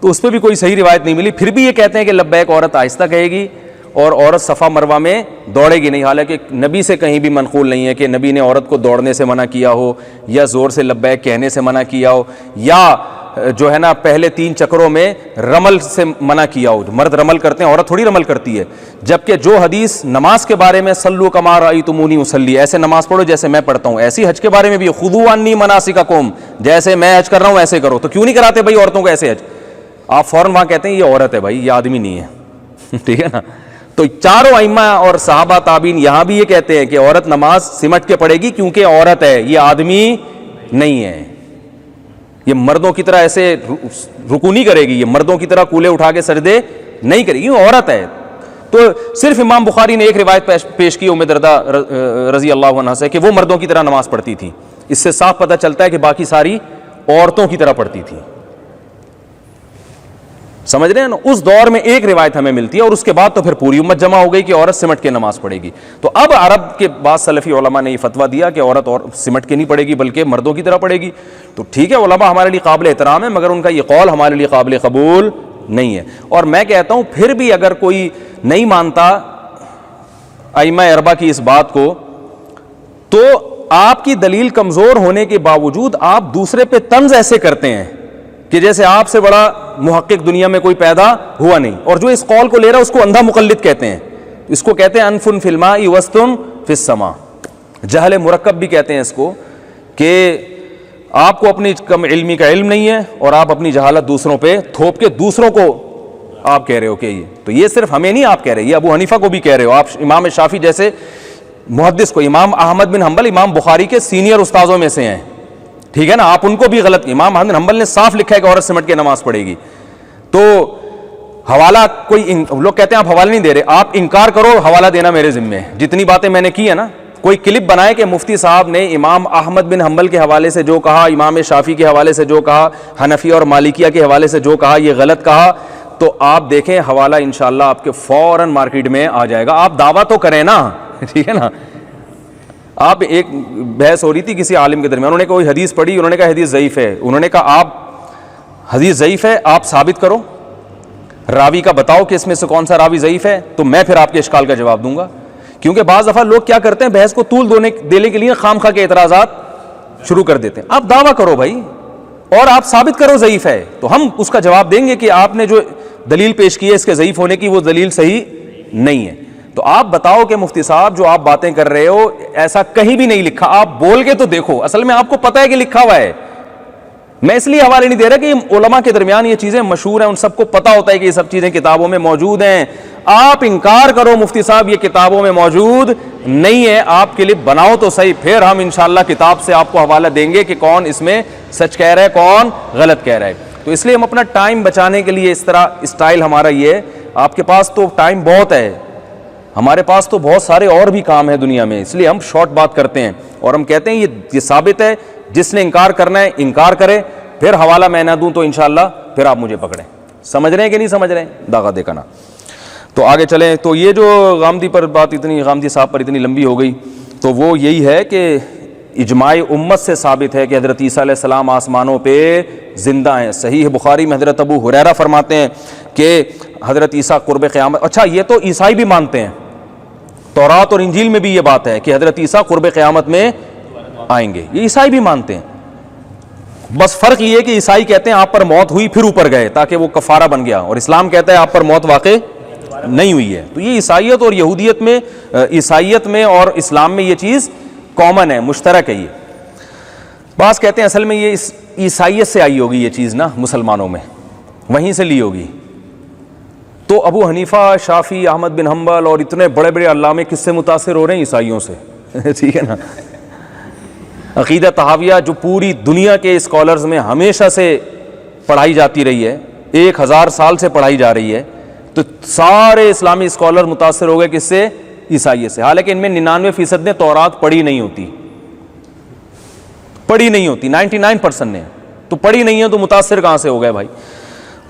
تو اس پہ بھی کوئی صحیح روایت نہیں ملی، پھر بھی یہ کہتے ہیں کہ لبیک عورت آہستہ کہے گی اور عورت صفا مروہ میں دوڑے گی نہیں، حالانکہ نبی سے کہیں بھی منقول نہیں ہے کہ نبی نے عورت کو دوڑنے سے منع کیا ہو یا زور سے لبیک کہنے سے منع کیا ہو یا جو ہے نا پہلے 3 چکروں میں رمل سے منع کیا ہو۔ مرد رمل کرتے ہیں، عورت تھوڑی رمل کرتی ہے۔ جبکہ جو حدیث نماز کے بارے میں صلو کما رأیتمونی اصلی، ایسے نماز پڑھو جیسے میں پڑھتا ہوں، ایسی حج کے بارے میں بھی خذوا عنی مناسککم، جیسے میں حج کر رہا ہوں ایسے کرو، تو کیوں نہیں کراتے بھائی عورتوں کو ایسے حج؟ آپ فوراً وہاں کہتے ہیں یہ عورت ہے، بھائی یہ آدمی نہیں ہے، ٹھیک ہے نا۔ تو چاروں ائمہ اور صحابہ تابعین یہاں بھی یہ کہتے ہیں کہ عورت نماز سمٹ کے پڑھے گی کیونکہ عورت ہے، یہ آدمی نہیں ہے۔ یہ مردوں کی طرح ایسے رکوع نہیں کرے گی, یہ مردوں کی طرح کولے اٹھا کے سجدے نہیں کرے گی, یہ عورت ہے. تو صرف امام بخاری نے ایک روایت پیش کی ام درداء رضی اللہ عنہا سے کہ وہ مردوں کی طرح نماز پڑھتی تھی. اس سے صاف پتہ چلتا ہے کہ باقی ساری عورتوں کی طرح پڑھتی تھی. سمجھ رہے ہیں نا, اس دور میں ایک روایت ہمیں ملتی ہے, اور اس کے بعد تو پھر پوری امت جمع ہو گئی کہ عورت سمٹ کے نماز پڑھے گی. تو اب عرب کے بعض سلفی علماء نے یہ فتویٰ دیا کہ عورت اور سمٹ کے نہیں پڑھے گی بلکہ مردوں کی طرح پڑھے گی. تو ٹھیک ہے, علماء ہمارے لیے قابل احترام ہے, مگر ان کا یہ قول ہمارے لیے قابل قبول نہیں ہے. اور میں کہتا ہوں پھر بھی اگر کوئی نہیں مانتا ائمہ اربعہ کی اس بات کو, تو آپ کی دلیل کمزور ہونے کے باوجود آپ دوسرے پہ طنز ایسے کرتے ہیں کہ جیسے آپ سے بڑا محقق دنیا میں کوئی پیدا ہوا نہیں. اور جو اس قول کو لے رہا ہے اس کو اندھا مقلد کہتے ہیں, اس کو کہتے ہیں انفن فی الماء وسطن فی السماء, جہل مرکب بھی کہتے ہیں اس کو, کہ آپ کو اپنی کم علمی کا علم نہیں ہے اور آپ اپنی جہالت دوسروں پہ تھوپ کے دوسروں کو آپ کہہ رہے ہو کہ یہ, تو یہ صرف ہمیں نہیں آپ کہہ رہے, یہ ابو حنیفہ کو بھی کہہ رہے ہو آپ, امام شافعی جیسے محدث کو, امام احمد بن حنبل امام بخاری کے سینئر استاذوں میں سے ہیں, ٹھیک ہے نا, آپ ان کو بھی غلط. امام احمد بن حنبل نے صاف لکھا ہے کہ عورت سمٹ کے نماز پڑھے گی. تو حوالہ کوئی لوگ کہتے ہیں آپ حوالہ نہیں دے رہے, آپ انکار کرو, حوالہ دینا میرے ذمہ ہے. جتنی باتیں میں نے کی ہے نا, کوئی کلپ بنائے کہ مفتی صاحب نے امام احمد بن حنبل کے حوالے سے جو کہا, امام شافعی کے حوالے سے جو کہا, حنفی اور مالکیہ کے حوالے سے جو کہا, یہ غلط کہا, تو آپ دیکھیں حوالہ انشاءاللہ آپ کے فوراً مارکیٹ میں آ جائے گا. آپ دعویٰ تو کریں نا, ٹھیک ہے نا. آپ ایک بحث ہو رہی تھی کسی عالم کے درمیان, انہوں نے کوئی حدیث پڑھی, انہوں نے کہا حدیث ضعیف ہے. انہوں نے کہا آپ حدیث ضعیف ہے, آپ ثابت کرو, راوی کا بتاؤ کہ اس میں سے کون سا راوی ضعیف ہے, تو میں پھر آپ کے اشکال کا جواب دوں گا. کیونکہ بعض دفعہ لوگ کیا کرتے ہیں, بحث کو طول دینے کے لیے خام خواہ کے اعتراضات شروع کر دیتے ہیں. آپ دعویٰ کرو بھائی, اور آپ ثابت کرو ضعیف ہے, تو ہم اس کا جواب دیں گے کہ آپ نے جو دلیل پیش کی ہے اس کے ضعیف ہونے کی, وہ دلیل صحیح نہیں ہے. تو آپ بتاؤ کہ مفتی صاحب جو آپ باتیں کر رہے ہو ایسا کہیں بھی نہیں لکھا, آپ بول کے تو دیکھو. اصل میں آپ کو پتہ ہے کہ لکھا ہوا ہے, میں اس لیے حوالے نہیں دے رہا کہ علماء کے درمیان یہ چیزیں مشہور ہیں, ان سب کو پتہ ہوتا ہے کہ یہ سب چیزیں کتابوں میں موجود ہیں. آپ انکار کرو مفتی صاحب یہ کتابوں میں موجود نہیں ہے, آپ کلپ بناؤ تو صحیح, پھر ہم انشاءاللہ کتاب سے آپ کو حوالہ دیں گے کہ کون اس میں سچ کہہ رہا ہے, کون غلط کہہ رہا ہے. تو اس لیے ہم اپنا ٹائم بچانے کے لیے اس طرح اسٹائل ہمارا یہ ہے. آپ کے پاس تو ٹائم بہت ہے, ہمارے پاس تو بہت سارے اور بھی کام ہیں دنیا میں, اس لیے ہم شارٹ بات کرتے ہیں اور ہم کہتے ہیں یہ ثابت ہے, جس نے انکار کرنا ہے انکار کرے, پھر حوالہ میں نہ دوں تو انشاءاللہ پھر آپ مجھے پکڑیں. سمجھ رہے ہیں کہ نہیں سمجھ رہے ہیں, داغا دیکھا نا. تو آگے چلیں. تو یہ جو غامدی پر بات غامدی صاحب پر اتنی لمبی ہو گئی, تو وہ یہی ہے کہ اجماع امت سے ثابت ہے کہ حضرت عیسیٰ علیہ السلام آسمانوں پہ زندہ ہیں. صحیح بخاری میں حضرت ابو ہریرہ فرماتے ہیں کہ حضرت عیسیٰ قرب قیامت, اچھا یہ تو عیسائی بھی مانتے ہیں, تورات اور انجیل میں بھی یہ بات ہے کہ حضرت عیسیٰ قرب قیامت میں آئیں گے, یہ عیسائی بھی مانتے ہیں. بس فرق یہ ہے کہ عیسائی کہتے ہیں آپ پر موت ہوئی پھر اوپر گئے تاکہ وہ کفارہ بن گیا, اور اسلام کہتا ہے آپ پر موت واقع نہیں ہوئی ہے. تو یہ عیسائیت اور یہودیت میں, عیسائیت میں اور اسلام میں یہ چیز کامن ہے, مشترک ہے. یہ بعض کہتے ہیں اصل میں یہ عیسائیت سے آئی ہوگی یہ چیز نا, مسلمانوں میں وہیں سے لی ہوگی. تو ابو حنیفہ, شافعی, احمد بن حنبل اور اتنے بڑے بڑے علامے کس سے متاثر ہو رہے ہیں, عیسائیوں سے. ٹھیک ہے نا. عقیدہ طحاویہ جو پوری دنیا کے اسکالرز میں ہمیشہ سے پڑھائی جاتی رہی ہے, 1000 سال سے پڑھائی جا رہی ہے, تو سارے اسلامی اسکالر متاثر ہو گئے کس سے, عیسائیت سے. حالانکہ ان میں 99% نے تورات پڑھی نہیں ہوتی, 99% نے تو پڑھی نہیں ہے, تو متاثر کہاں سے ہو گئے بھائی.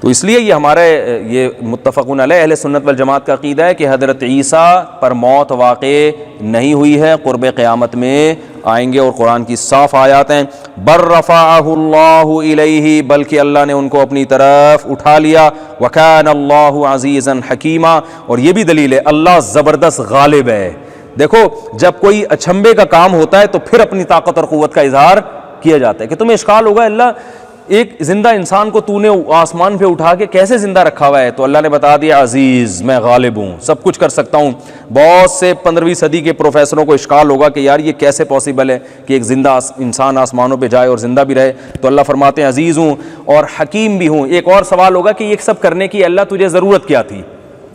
تو اس لیے یہ ہمارے یہ متفقون علیہ اہل سنت والجماعت کا عقیدہ ہے کہ حضرت عیسیٰ پر موت واقع نہیں ہوئی ہے, قرب قیامت میں آئیں گے, اور قرآن کی صاف آیات ہیں. بر رفعہ اللہ الیہ, بلکہ اللہ نے ان کو اپنی طرف اٹھا لیا. وکان اللہ عزیزا حکیما, اور یہ بھی دلیل ہے اللہ زبردست غالب ہے. دیکھو جب کوئی اچھمبے کا کام ہوتا ہے تو پھر اپنی طاقت اور قوت کا اظہار کیا جاتا ہے. کہ تمہیں اشکال ہوگا اللہ ایک زندہ انسان کو تو نے آسمان پہ اٹھا کے کیسے زندہ رکھا ہوا ہے, تو اللہ نے بتا دیا عزیز میں غالب ہوں, سب کچھ کر سکتا ہوں. بہت سے 15ویں صدی کے پروفیسروں کو اشکال ہوگا کہ یار یہ کیسے پاسبل ہے کہ ایک زندہ انسان آسمانوں پہ جائے اور زندہ بھی رہے, تو اللہ فرماتے ہیں عزیز ہوں اور حکیم بھی ہوں. ایک اور سوال ہوگا کہ یہ سب کرنے کی اللہ تجھے ضرورت کیا تھی,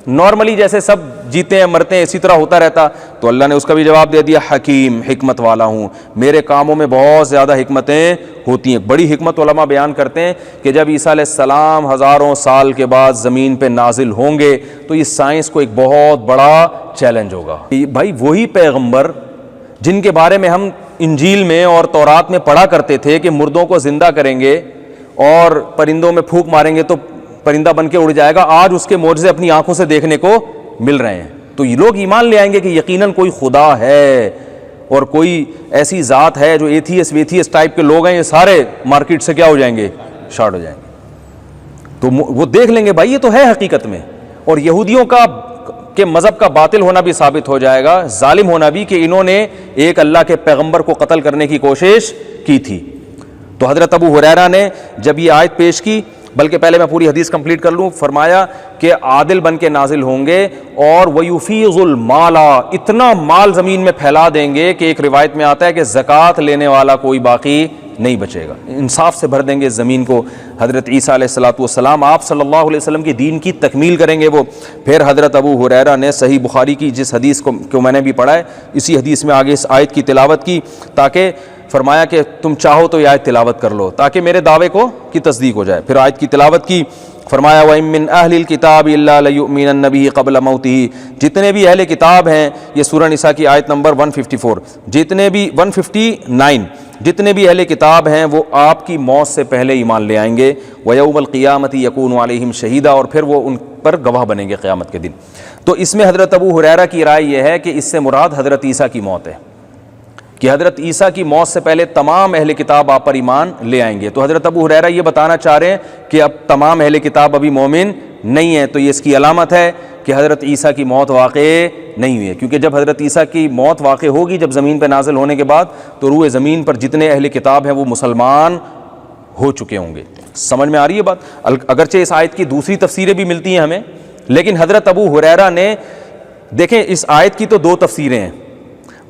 نارملی جیسے سب جیتے ہیں مرتے ہیں اسی طرح ہوتا رہتا؟ تو اللہ نے اس کا بھی جواب دے دیا، حکیم، حکمت والا ہوں، میرے کاموں میں بہت زیادہ حکمتیں ہوتی ہیں۔ بڑی حکمت علماء بیان کرتے ہیں کہ جب عیسیٰ علیہ السلام ہزاروں سال کے بعد زمین پہ نازل ہوں گے تو یہ سائنس کو ایک بہت بڑا چیلنج ہوگا۔ بھائی وہی پیغمبر جن کے بارے میں ہم انجیل میں اور تورات میں پڑھا کرتے تھے کہ مردوں کو زندہ کریں گے اور پرندوں میں پھونک ماریں گے تو پرندہ بن کے اڑ جائے گا، آج اس کے معجزے اپنی آنکھوں سے دیکھنے کو مل رہے ہیں، تو یہ لوگ ایمان لے آئیں گے کہ یقیناً کوئی خدا ہے اور کوئی ایسی ذات ہے۔ جو ایتھیس ویتھیس ٹائپ کے لوگ ہیں یہ سارے مارکیٹ سے کیا ہو جائیں گے؟ شارٹ ہو جائیں گے، تو وہ دیکھ لیں گے بھائی یہ تو ہے حقیقت میں، اور یہودیوں کے مذہب کا باطل ہونا بھی ثابت ہو جائے گا، ظالم ہونا بھی، کہ انہوں نے ایک اللہ کے پیغمبر کو قتل کرنے کی کوشش کی تھی۔ تو حضرت ابو ہریرہ نے جب یہ آیت پیش کی، بلکہ پہلے میں پوری حدیث کمپلیٹ کر لوں، فرمایا کہ عادل بن کے نازل ہوں گے اور وَيُفِيضُ الْمَالَ، اتنا مال زمین میں پھیلا دیں گے کہ ایک روایت میں آتا ہے کہ زکوٰۃ لینے والا کوئی باقی نہیں بچے گا، انصاف سے بھر دیں گے زمین کو۔ حضرت عیسیٰ علیہ السلام آپ صلی اللہ علیہ وسلم کی دین کی تکمیل کریں گے وہ۔ پھر حضرت ابو ہریرہ نے صحیح بخاری کی جس حدیث کو میں نے بھی پڑھا ہے، اسی حدیث میں آگے اس آیت کی تلاوت کی، تاکہ فرمایا کہ تم چاہو تو یہ آیت تلاوت کر لو تاکہ میرے دعوے کی تصدیق ہو جائے۔ پھر آیت کی تلاوت کی، فرمایا وَإِن مِّنْ أَهْلِ الْكِتَابِ إِلَّا لَيُؤْمِنَنَّ بِهِ قَبْلَ مَوْتِهِ، جتنے بھی اہل کتاب ہیں، یہ سورہ نساء کی آیت نمبر 154، جتنے بھی 159 جتنے بھی اہل کتاب ہیں وہ آپ کی موت سے پہلے ایمان لے آئیں گے، وَيَوْمَ الْقِيَامَةِ يَكُونُ عَلَيْهِمْ شَهِيدًا، اور پھر وہ ان پر گواہ بنیں گے قیامت کے دن۔ تو اس میں حضرت ابو ہریرہ کی رائے یہ ہے کہ اس سے مراد حضرت عیسیٰ کی موت ہے، کہ حضرت عیسیٰ کی موت سے پہلے تمام اہل کتاب آپ پر ایمان لے آئیں گے۔ تو حضرت ابو ہریرہ یہ بتانا چاہ رہے ہیں کہ اب تمام اہل کتاب ابھی مومن نہیں ہیں، تو یہ اس کی علامت ہے کہ حضرت عیسیٰ کی موت واقع نہیں ہوئی ہے، کیونکہ جب حضرت عیسیٰ کی موت واقع ہوگی جب زمین پہ نازل ہونے کے بعد، تو روئے زمین پر جتنے اہل کتاب ہیں وہ مسلمان ہو چکے ہوں گے۔ سمجھ میں آ رہی ہے بات؟ اگرچہ اس آیت کی دوسری تفسیریں بھی ملتی ہیں ہمیں، لیکن حضرت ابو ہریرہ نے، دیکھیں اس آیت کی تو دو تفسیریں ہیں،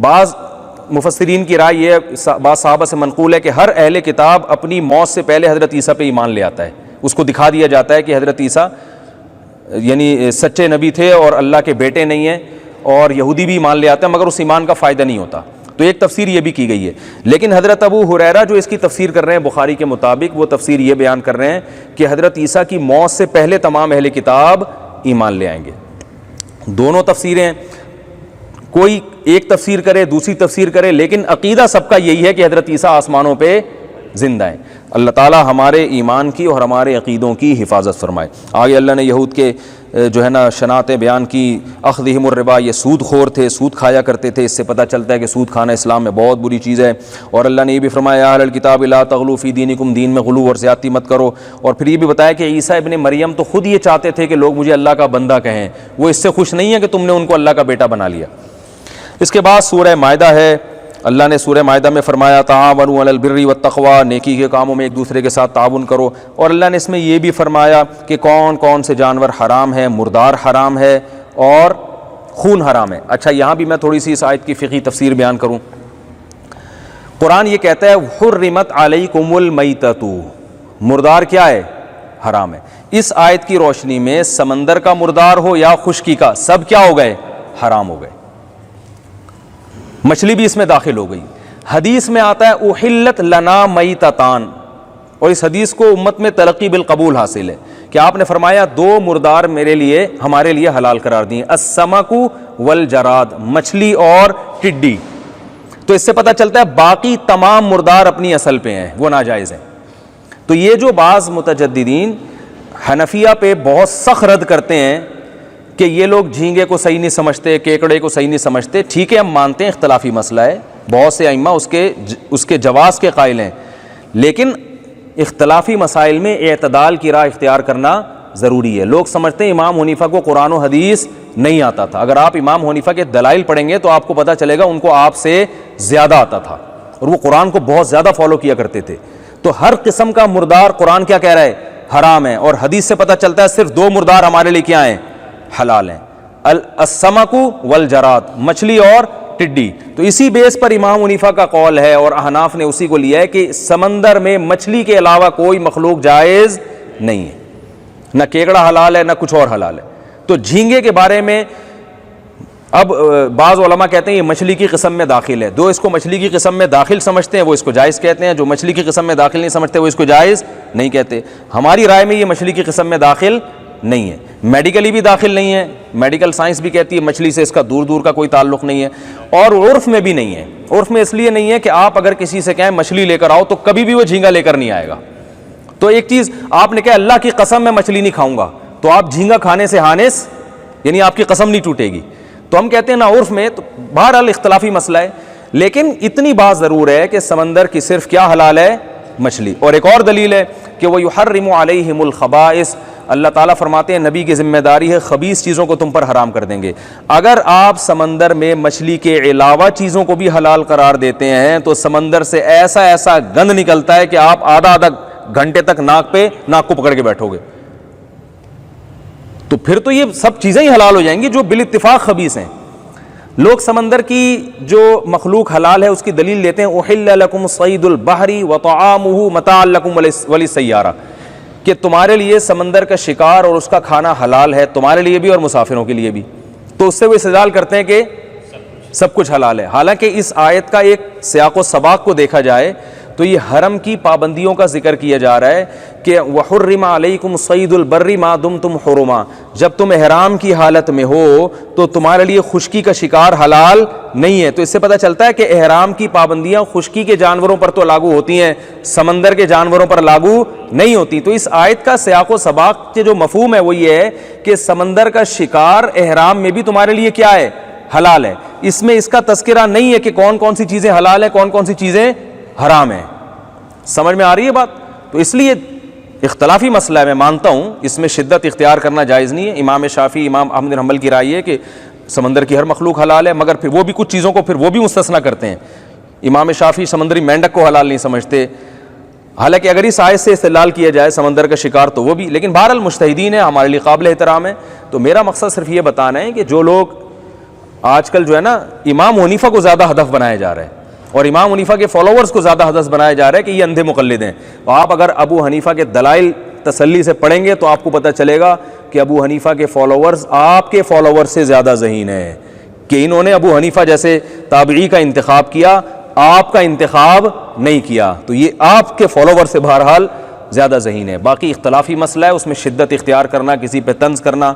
بعض مفسرین کی رائے یہ، بعض صحابہ سے منقول ہے کہ ہر اہل کتاب اپنی موت سے پہلے حضرت عیسیٰ پہ ایمان لے آتا ہے، اس کو دکھا دیا جاتا ہے کہ حضرت عیسیٰ یعنی سچے نبی تھے اور اللہ کے بیٹے نہیں ہیں، اور یہودی بھی ایمان لے آتے ہیں مگر اس ایمان کا فائدہ نہیں ہوتا۔ تو ایک تفسیر یہ بھی کی گئی ہے، لیکن حضرت ابو ہریرہ جو اس کی تفسیر کر رہے ہیں بخاری کے مطابق، وہ تفسیر یہ بیان کر رہے ہیں کہ حضرت عیسیٰ کی موت سے پہلے تمام اہل کتاب ایمان لے آئیں گے۔ دونوں تفسیریں، کوئی ایک تفسیر کرے دوسری تفسیر کرے، لیکن عقیدہ سب کا یہی ہے کہ حضرت عیسیٰ آسمانوں پہ زندہ ہیں۔ اللہ تعالیٰ ہمارے ایمان کی اور ہمارے عقیدوں کی حفاظت فرمائے۔ آگے اللہ نے یہود کے جو ہے نا شناعتیں بیان کی، اخذہم الربا، یہ سود خور تھے، سود کھایا کرتے تھے، اس سے پتہ چلتا ہے کہ سود کھانا اسلام میں بہت بری چیز ہے۔ اور اللہ نے یہ بھی فرمایا یا اہل الکتاب لا تغلوا فی دینکم، دین میں غلو اور زیادتی مت کرو۔ اور پھر یہ بھی بتایا کہ عیسیٰ ابن مریم تو خود یہ چاہتے تھے کہ لوگ مجھے اللہ کا بندہ کہیں، وہ اس سے خوش نہیں ہے کہ تم نے ان کو اللہ کا بیٹا بنا لیا۔ اس کے بعد سورہ مائدہ ہے، اللہ نے سورہ مائدہ میں فرمایا تعاونوا علی البر والتقوی، نیکی کے کاموں میں ایک دوسرے کے ساتھ تعاون کرو۔ اور اللہ نے اس میں یہ بھی فرمایا کہ کون کون سے جانور حرام ہیں، مردار حرام ہے اور خون حرام ہے۔ اچھا یہاں بھی میں تھوڑی سی اس آیت کی فقہی تفسیر بیان کروں۔ قرآن یہ کہتا ہے حرمت علیکم المیتۃ، مردار کیا ہے؟ حرام ہے۔ اس آیت کی روشنی میں سمندر کا مردار ہو یا خشکی کا، سب کیا ہو گئے؟ حرام ہو گئے۔ مچھلی بھی اس میں داخل ہو گئی۔ حدیث میں آتا ہے احلت لنا میتتان، اور اس حدیث کو امت میں تلقی بالقبول حاصل ہے کہ آپ نے فرمایا دو مردار ہمارے لیے حلال قرار دیے، السمک والجراد، مچھلی اور ٹڈی۔ تو اس سے پتہ چلتا ہے باقی تمام مردار اپنی اصل پہ ہیں، وہ ناجائز ہیں۔ تو یہ جو بعض متجددین حنفیہ پہ بہت سخت رد کرتے ہیں کہ یہ لوگ جھینگے کو صحیح نہیں سمجھتے، کیکڑے کو صحیح نہیں سمجھتے، ٹھیک ہے ہم مانتے ہیں اختلافی مسئلہ ہے، بہت سے ائمہ اس کے جواز کے قائل ہیں، لیکن اختلافی مسائل میں اعتدال کی راہ اختیار کرنا ضروری ہے۔ لوگ سمجھتے ہیں امام حنیفہ کو قرآن و حدیث نہیں آتا تھا، اگر آپ امام حنیفہ کے دلائل پڑھیں گے تو آپ کو پتہ چلے گا ان کو آپ سے زیادہ آتا تھا اور وہ قرآن کو بہت زیادہ فالو کیا کرتے تھے۔ تو ہر قسم کا مردار قرآن کیا کہہ رہا ہے؟ حرام ہے، اور حدیث سے پتہ چلتا ہے صرف دو مردار ہمارے لیے کیا ہیں؟ حلال ہیں، السمک والجراد، مچھلی اور ٹڈی۔ تو اسی بیس پر امام حنیفہ کا قول ہے اور احناف نے اسی کو لیا ہے کہ سمندر میں مچھلی کے علاوہ کوئی مخلوق جائز نہیں ہے، نہ کیکڑا حلال ہے نہ کچھ اور حلال ہے۔ تو جھینگے کے بارے میں اب بعض علماء کہتے ہیں یہ مچھلی کی قسم میں داخل ہے. جو اس کو مچھلی کی قسم میں داخل سمجھتے ہیں وہ اس کو جائز کہتے ہیں, جو مچھلی کی قسم میں داخل نہیں سمجھتے وہ اس کو جائز نہیں کہتے. ہماری رائے میں یہ مچھلی کی قسم میں داخل نہیں ہے, میڈیکلی بھی داخل نہیں ہے, میڈیکل سائنس بھی کہتی ہے مچھلی سے اس کا دور دور کا کوئی تعلق نہیں ہے, اور عرف میں بھی نہیں ہے. عرف میں اس لیے نہیں ہے کہ آپ اگر کسی سے کہیں مچھلی لے کر آؤ تو کبھی بھی وہ جھینگا لے کر نہیں آئے گا. تو ایک چیز آپ نے کہا اللہ کی قسم میں مچھلی نہیں کھاؤں گا, تو آپ جھینگا کھانے سے ہانس, یعنی آپ کی قسم نہیں ٹوٹے گی. تو ہم کہتے ہیں نا عرف میں, تو بہرحال اختلافی مسئلہ ہے, لیکن اتنی بات ضرور ہے کہ سمندر کی صرف کیا حلال ہے, مچھلی. اور ایک اور دلیل ہے کہ وہ یحرم علیہم الخبائث, اللہ تعالیٰ فرماتے ہیں نبی کی ذمہ داری ہے خبیث چیزوں کو تم پر حرام کر دیں گے. اگر آپ سمندر میں مچھلی کے علاوہ چیزوں کو بھی حلال قرار دیتے ہیں تو سمندر سے ایسا ایسا گند نکلتا ہے کہ آپ آدھا گھنٹے تک ناک کو پکڑ کے بیٹھو گے. تو پھر تو یہ سب چیزیں ہی حلال ہو جائیں گی جو بالاتفاق خبیث ہیں. لوگ سمندر کی جو مخلوق حلال ہے اس کی دلیل لیتے ہیں احل لکم صید البحر وطعامہ متاعا لکم وللسیارہ, کہ تمہارے لیے سمندر کا شکار اور اس کا کھانا حلال ہے, تمہارے لیے بھی اور مسافروں کے لیے بھی. تو اس سے وہ استدلال کرتے ہیں کہ سب کچھ حلال ہے. حالانکہ اس آیت کا ایک سیاق و سباق کو دیکھا جائے تو یہ حرم کی پابندیوں کا ذکر کیا جا رہا ہے کہ وحرم علیکم صید البر ما دمتم حرما, جب تم احرام کی حالت میں ہو تو تمہارے لیے خشکی کا شکار حلال نہیں ہے. تو اس سے پتہ چلتا ہے کہ احرام کی پابندیاں خشکی کے جانوروں پر تو لاگو ہوتی ہیں, سمندر کے جانوروں پر لاگو نہیں ہوتی. تو اس آیت کا سیاق و سباق کے جو مفہوم ہے وہ یہ ہے کہ سمندر کا شکار احرام میں بھی تمہارے لیے کیا ہے, حلال ہے. اس میں اس کا تذکرہ نہیں ہے کہ کون کون سی چیزیں حلال ہیں کون کون سی چیزیں حرام ہیں. سمجھ میں آ رہی ہے بات؟ تو اس لیے اختلافی مسئلہ ہے, میں مانتا ہوں اس میں شدت اختیار کرنا جائز نہیں ہے. امام شافعی, امام احمد بن حنبل کی رائے ہے کہ سمندر کی ہر مخلوق حلال ہے, مگر پھر وہ بھی کچھ چیزوں کو پھر وہ بھی مستثنا کرتے ہیں. امام شافعی سمندری مینڈک کو حلال نہیں سمجھتے, حالانکہ اگر اس آیت سے استدلال کیا جائے سمندر کا شکار تو وہ بھی, لیکن بہرحال مجتہدین ہے, ہمارے لیے قابل احترام ہے. تو میرا مقصد صرف یہ بتانا ہے کہ جو لوگ آج کل جو ہے نا امام حنیفہ کو زیادہ ہدف بنایا جا رہا ہے اور امام حنیفہ کے فالوورز کو زیادہ ہدف بنایا جا رہا ہے کہ یہ اندھے مقلد ہیں. تو آپ اگر ابو حنیفہ کے دلائل تسلی سے پڑھیں گے تو آپ کو پتہ چلے گا کہ ابو حنیفہ کے فالوورز آپ کے فالوورز سے زیادہ ذہین ہیں, کہ انہوں نے ابو حنیفہ جیسے تابعی کا انتخاب کیا, آپ کا انتخاب نہیں کیا. تو یہ آپ کے فالوور سے بہرحال زیادہ ذہین ہے. باقی اختلافی مسئلہ ہے, اس میں شدت اختیار کرنا, کسی پہ طنز کرنا,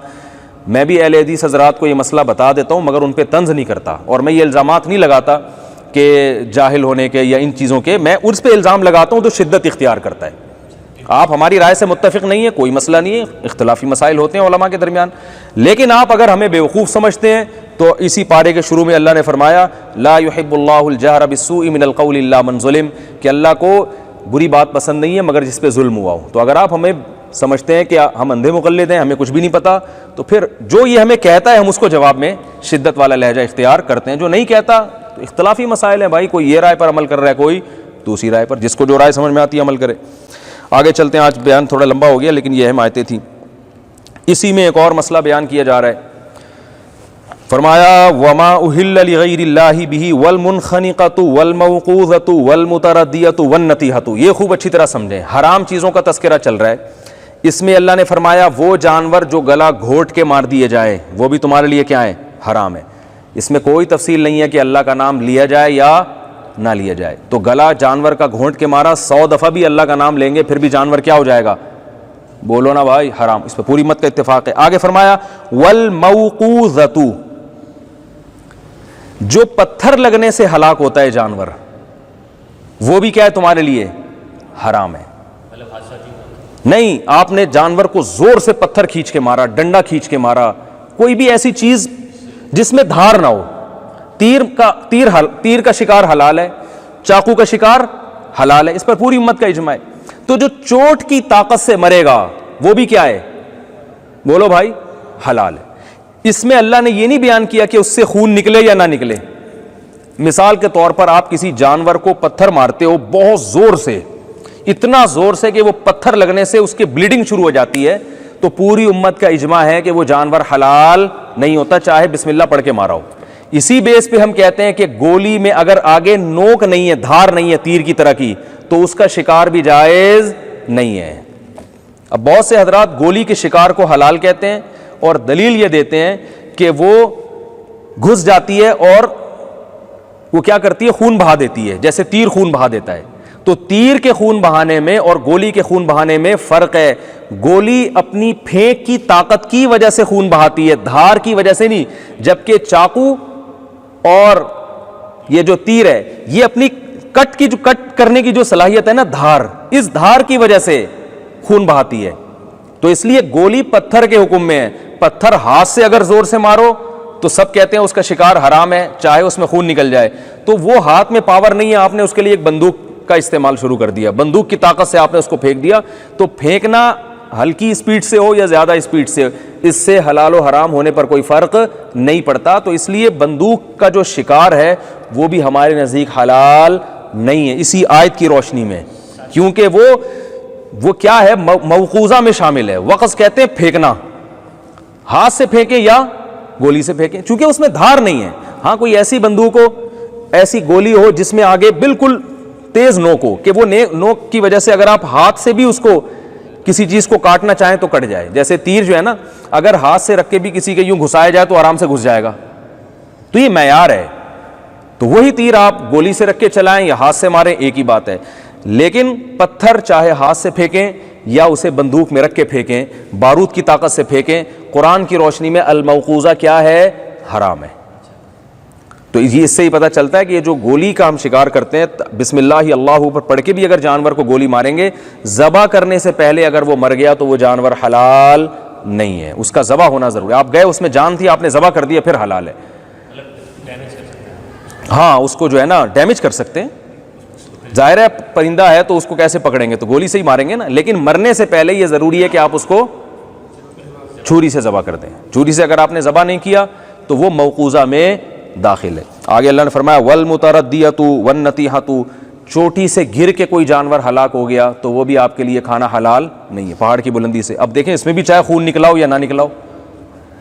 میں بھی اہل حدیث حضرات کو یہ مسئلہ بتا دیتا ہوں مگر ان پہ طنز نہیں کرتا, اور میں یہ الزامات نہیں لگاتا کہ جاہل ہونے کے یا ان چیزوں کے, میں اس پہ الزام لگاتا ہوں تو شدت اختیار کرتا ہے. آپ ہماری رائے سے متفق نہیں ہے, کوئی مسئلہ نہیں ہے, اختلافی مسائل ہوتے ہیں علماء کے درمیان, لیکن آپ اگر ہمیں بیوقوف سمجھتے ہیں تو اسی پارے کے شروع میں اللہ نے فرمایا لا يحب اللہ الجہر بالسوء من القول الا من ظلم, کہ اللہ کو بری بات پسند نہیں ہے مگر جس پہ ظلم ہوا ہو. تو اگر آپ ہمیں سمجھتے ہیں کہ ہم اندھے مقلد ہیں, ہمیں کچھ بھی نہیں پتا, تو پھر جو یہ ہمیں کہتا ہے ہم اس کو جواب میں شدت والا لہجہ اختیار کرتے ہیں, جو نہیں کہتا تو اختلافی مسائل ہیں بھائی, کوئی یہ رائے پر عمل کر رہا ہے, کوئی دوسری رائے پر, جس کو جو رائے سمجھ میں آتی ہے عمل کرے. آگے چلتے ہیں, آج بیان تھوڑا لمبا ہو گیا لیکن یہ اہم آیتیں تھیں. اسی میں ایک اور مسئلہ بیان کیا جا رہا ہے, فرمایا وما اہل لغیر اللہ بہ والمنخنقۃ والموقوذۃ والمتردیۃ والنطیحۃ. یہ خوب اچھی طرح سمجھیں, حرام چیزوں کا تذکرہ چل رہا ہے, اس میں اللہ نے فرمایا وہ جانور جو گلا گھونٹ کے مار دیے جائے وہ بھی تمہارے لیے کیا ہے, حرام ہے. اس میں کوئی تفصیل نہیں ہے کہ اللہ کا نام لیا جائے یا نہ لیا جائے. تو گلا جانور کا گھونٹ کے مارا 100 دفعہ بھی اللہ کا نام لیں گے پھر بھی جانور کیا ہو جائے گا, بولو نا بھائی, حرام. اس پہ پوری امت کا اتفاق ہے. آگے فرمایا والموقوذۃ, جو پتھر لگنے سے ہلاک ہوتا ہے جانور وہ بھی کیا ہے تمہارے لیے, حرام ہے. نہیں, آپ نے جانور کو زور سے پتھر کھینچ کے مارا, ڈنڈا کھینچ کے مارا, کوئی بھی ایسی چیز جس میں دھار نہ ہو, تیر کا شکار حلال ہے, چاقو کا شکار حلال ہے, اس پر پوری امت کا اجماع ہے. تو جو چوٹ کی طاقت سے مرے گا وہ بھی کیا ہے, بولو بھائی, حلال ہے. اس میں اللہ نے یہ نہیں بیان کیا کہ اس سے خون نکلے یا نہ نکلے. مثال کے طور پر آپ کسی جانور کو پتھر مارتے ہو بہت زور سے, اتنا زور سے کہ وہ پتھر لگنے سے اس کی بلیڈنگ شروع ہو جاتی ہے, تو پوری امت کا اجماع ہے کہ وہ جانور حلال نہیں ہوتا چاہے بسم اللہ پڑھ کے مارا ہو. اسی بیس پہ ہم کہتے ہیں کہ گولی میں اگر آگے نوک نہیں ہے, دھار نہیں ہے تیر کی طرح کی, تو اس کا شکار بھی جائز نہیں ہے. اب بہت سے حضرات گولی کے شکار کو حلال کہتے ہیں اور دلیل یہ دیتے ہیں کہ وہ گھس جاتی ہے اور وہ کیا کرتی ہے, خون بہا دیتی ہے, جیسے تیر خون بہا دیتا ہے. تو تیر کے خون بہانے میں اور گولی کے خون بہانے میں فرق ہے. گولی اپنی پھینک کی طاقت کی وجہ سے خون بہاتی ہے, دھار کی وجہ سے نہیں, جبکہ چاقو اور یہ جو تیر ہے یہ اپنی کٹ کرنے کی جو صلاحیت ہے نا, دھار, اس دھار کی وجہ سے خون بہاتی ہے. تو اس لیے گولی پتھر کے حکم میں ہے. پتھر ہاتھ سے اگر زور سے مارو تو سب کہتے ہیں اس کا شکار حرام ہے, چاہے اس میں خون نکل جائے. تو وہ ہاتھ میں پاور نہیں ہے, آپ نے اس کے لیے ایک بندوق کا استعمال شروع کر دیا, بندوق کی طاقت سے آپ نے اس کو پھینک دیا. تو پھینکنا ہلکی اسپیڈ سے ہو یا زیادہ اسپیڈ سے, اس سے حلال و حرام ہونے پر کوئی فرق نہیں پڑتا. تو اس لیے بندوق کا جو شکار ہے وہ بھی ہمارے نزدیک حلال نہیں ہے اسی آیت کی روشنی میں, کیونکہ وہ کیا ہے, موقوذہ میں شامل ہے. وقذ کہتے ہیں پھینکنا, ہاتھ سے پھینکیں یا گولی سے پھینکیں, چونکہ اس میں دھار نہیں ہے. ہاں کوئی ایسی بندوق ہو, ایسی گولی ہو جس میں آگے بالکل تیز نوک ہو کہ وہ نوک کی وجہ سے اگر آپ ہاتھ سے بھی اس کو کسی چیز کو کاٹنا چاہیں تو کٹ جائے. جیسے تیر جو ہے نا, اگر ہاتھ سے رکھ کے بھی کسی کے یوں گھسایا جائے تو آرام سے گھس جائے گا. تو یہ معیار ہے. تو وہی تیر آپ گولی سے رکھ کے چلائیں یا ہاتھ سے ماریں, ایک ہی بات ہے. لیکن پتھر چاہے ہاتھ سے پھینکیں یا اسے بندوق میں رکھ کے پھینکیں, بارود کی طاقت سے پھینکیں, قرآن کی روشنی میں الموقوذہ کیا ہے, حرام ہے. تو اس سے ہی پتہ چلتا ہے کہ یہ جو گولی کا ہم شکار کرتے ہیں, بسم اللہ اللہ اوپر پڑھ کے بھی اگر جانور کو گولی ماریں گے, ذبح کرنے سے پہلے اگر وہ مر گیا تو وہ جانور حلال نہیں ہے, اس کا ذبح ہونا ضروری ہے. آپ گئے, اس میں جان تھی, آپ نے ذبح کر دیا, پھر حلال ہے. ہاں اس کو جو ہے نا ڈیمیج کر سکتے ہیں, ظاہر ہے پرندہ ہے تو اس کو کیسے پکڑیں گے, تو گولی سے ہی ماریں گے نا. لیکن مرنے سے پہلے یہ ضروری ہے کہ آپ اس کو چھری سے ذبح کر دیں. چھری سے اگر آپ نے ذبح نہیں کیا تو وہ موقوذہ میں داخل ہے. آگے اللہ نے فرمایا والمتردیۃ والنطیحۃ, چوٹی سے گر کے کوئی جانور ہلاک ہو گیا تو وہ بھی آپ کے لیے کھانا حلال نہیں ہے, پہاڑ کی بلندی سے. اب دیکھیں اس میں بھی چاہے خون نکلا ہو یا نہ نکلا ہو,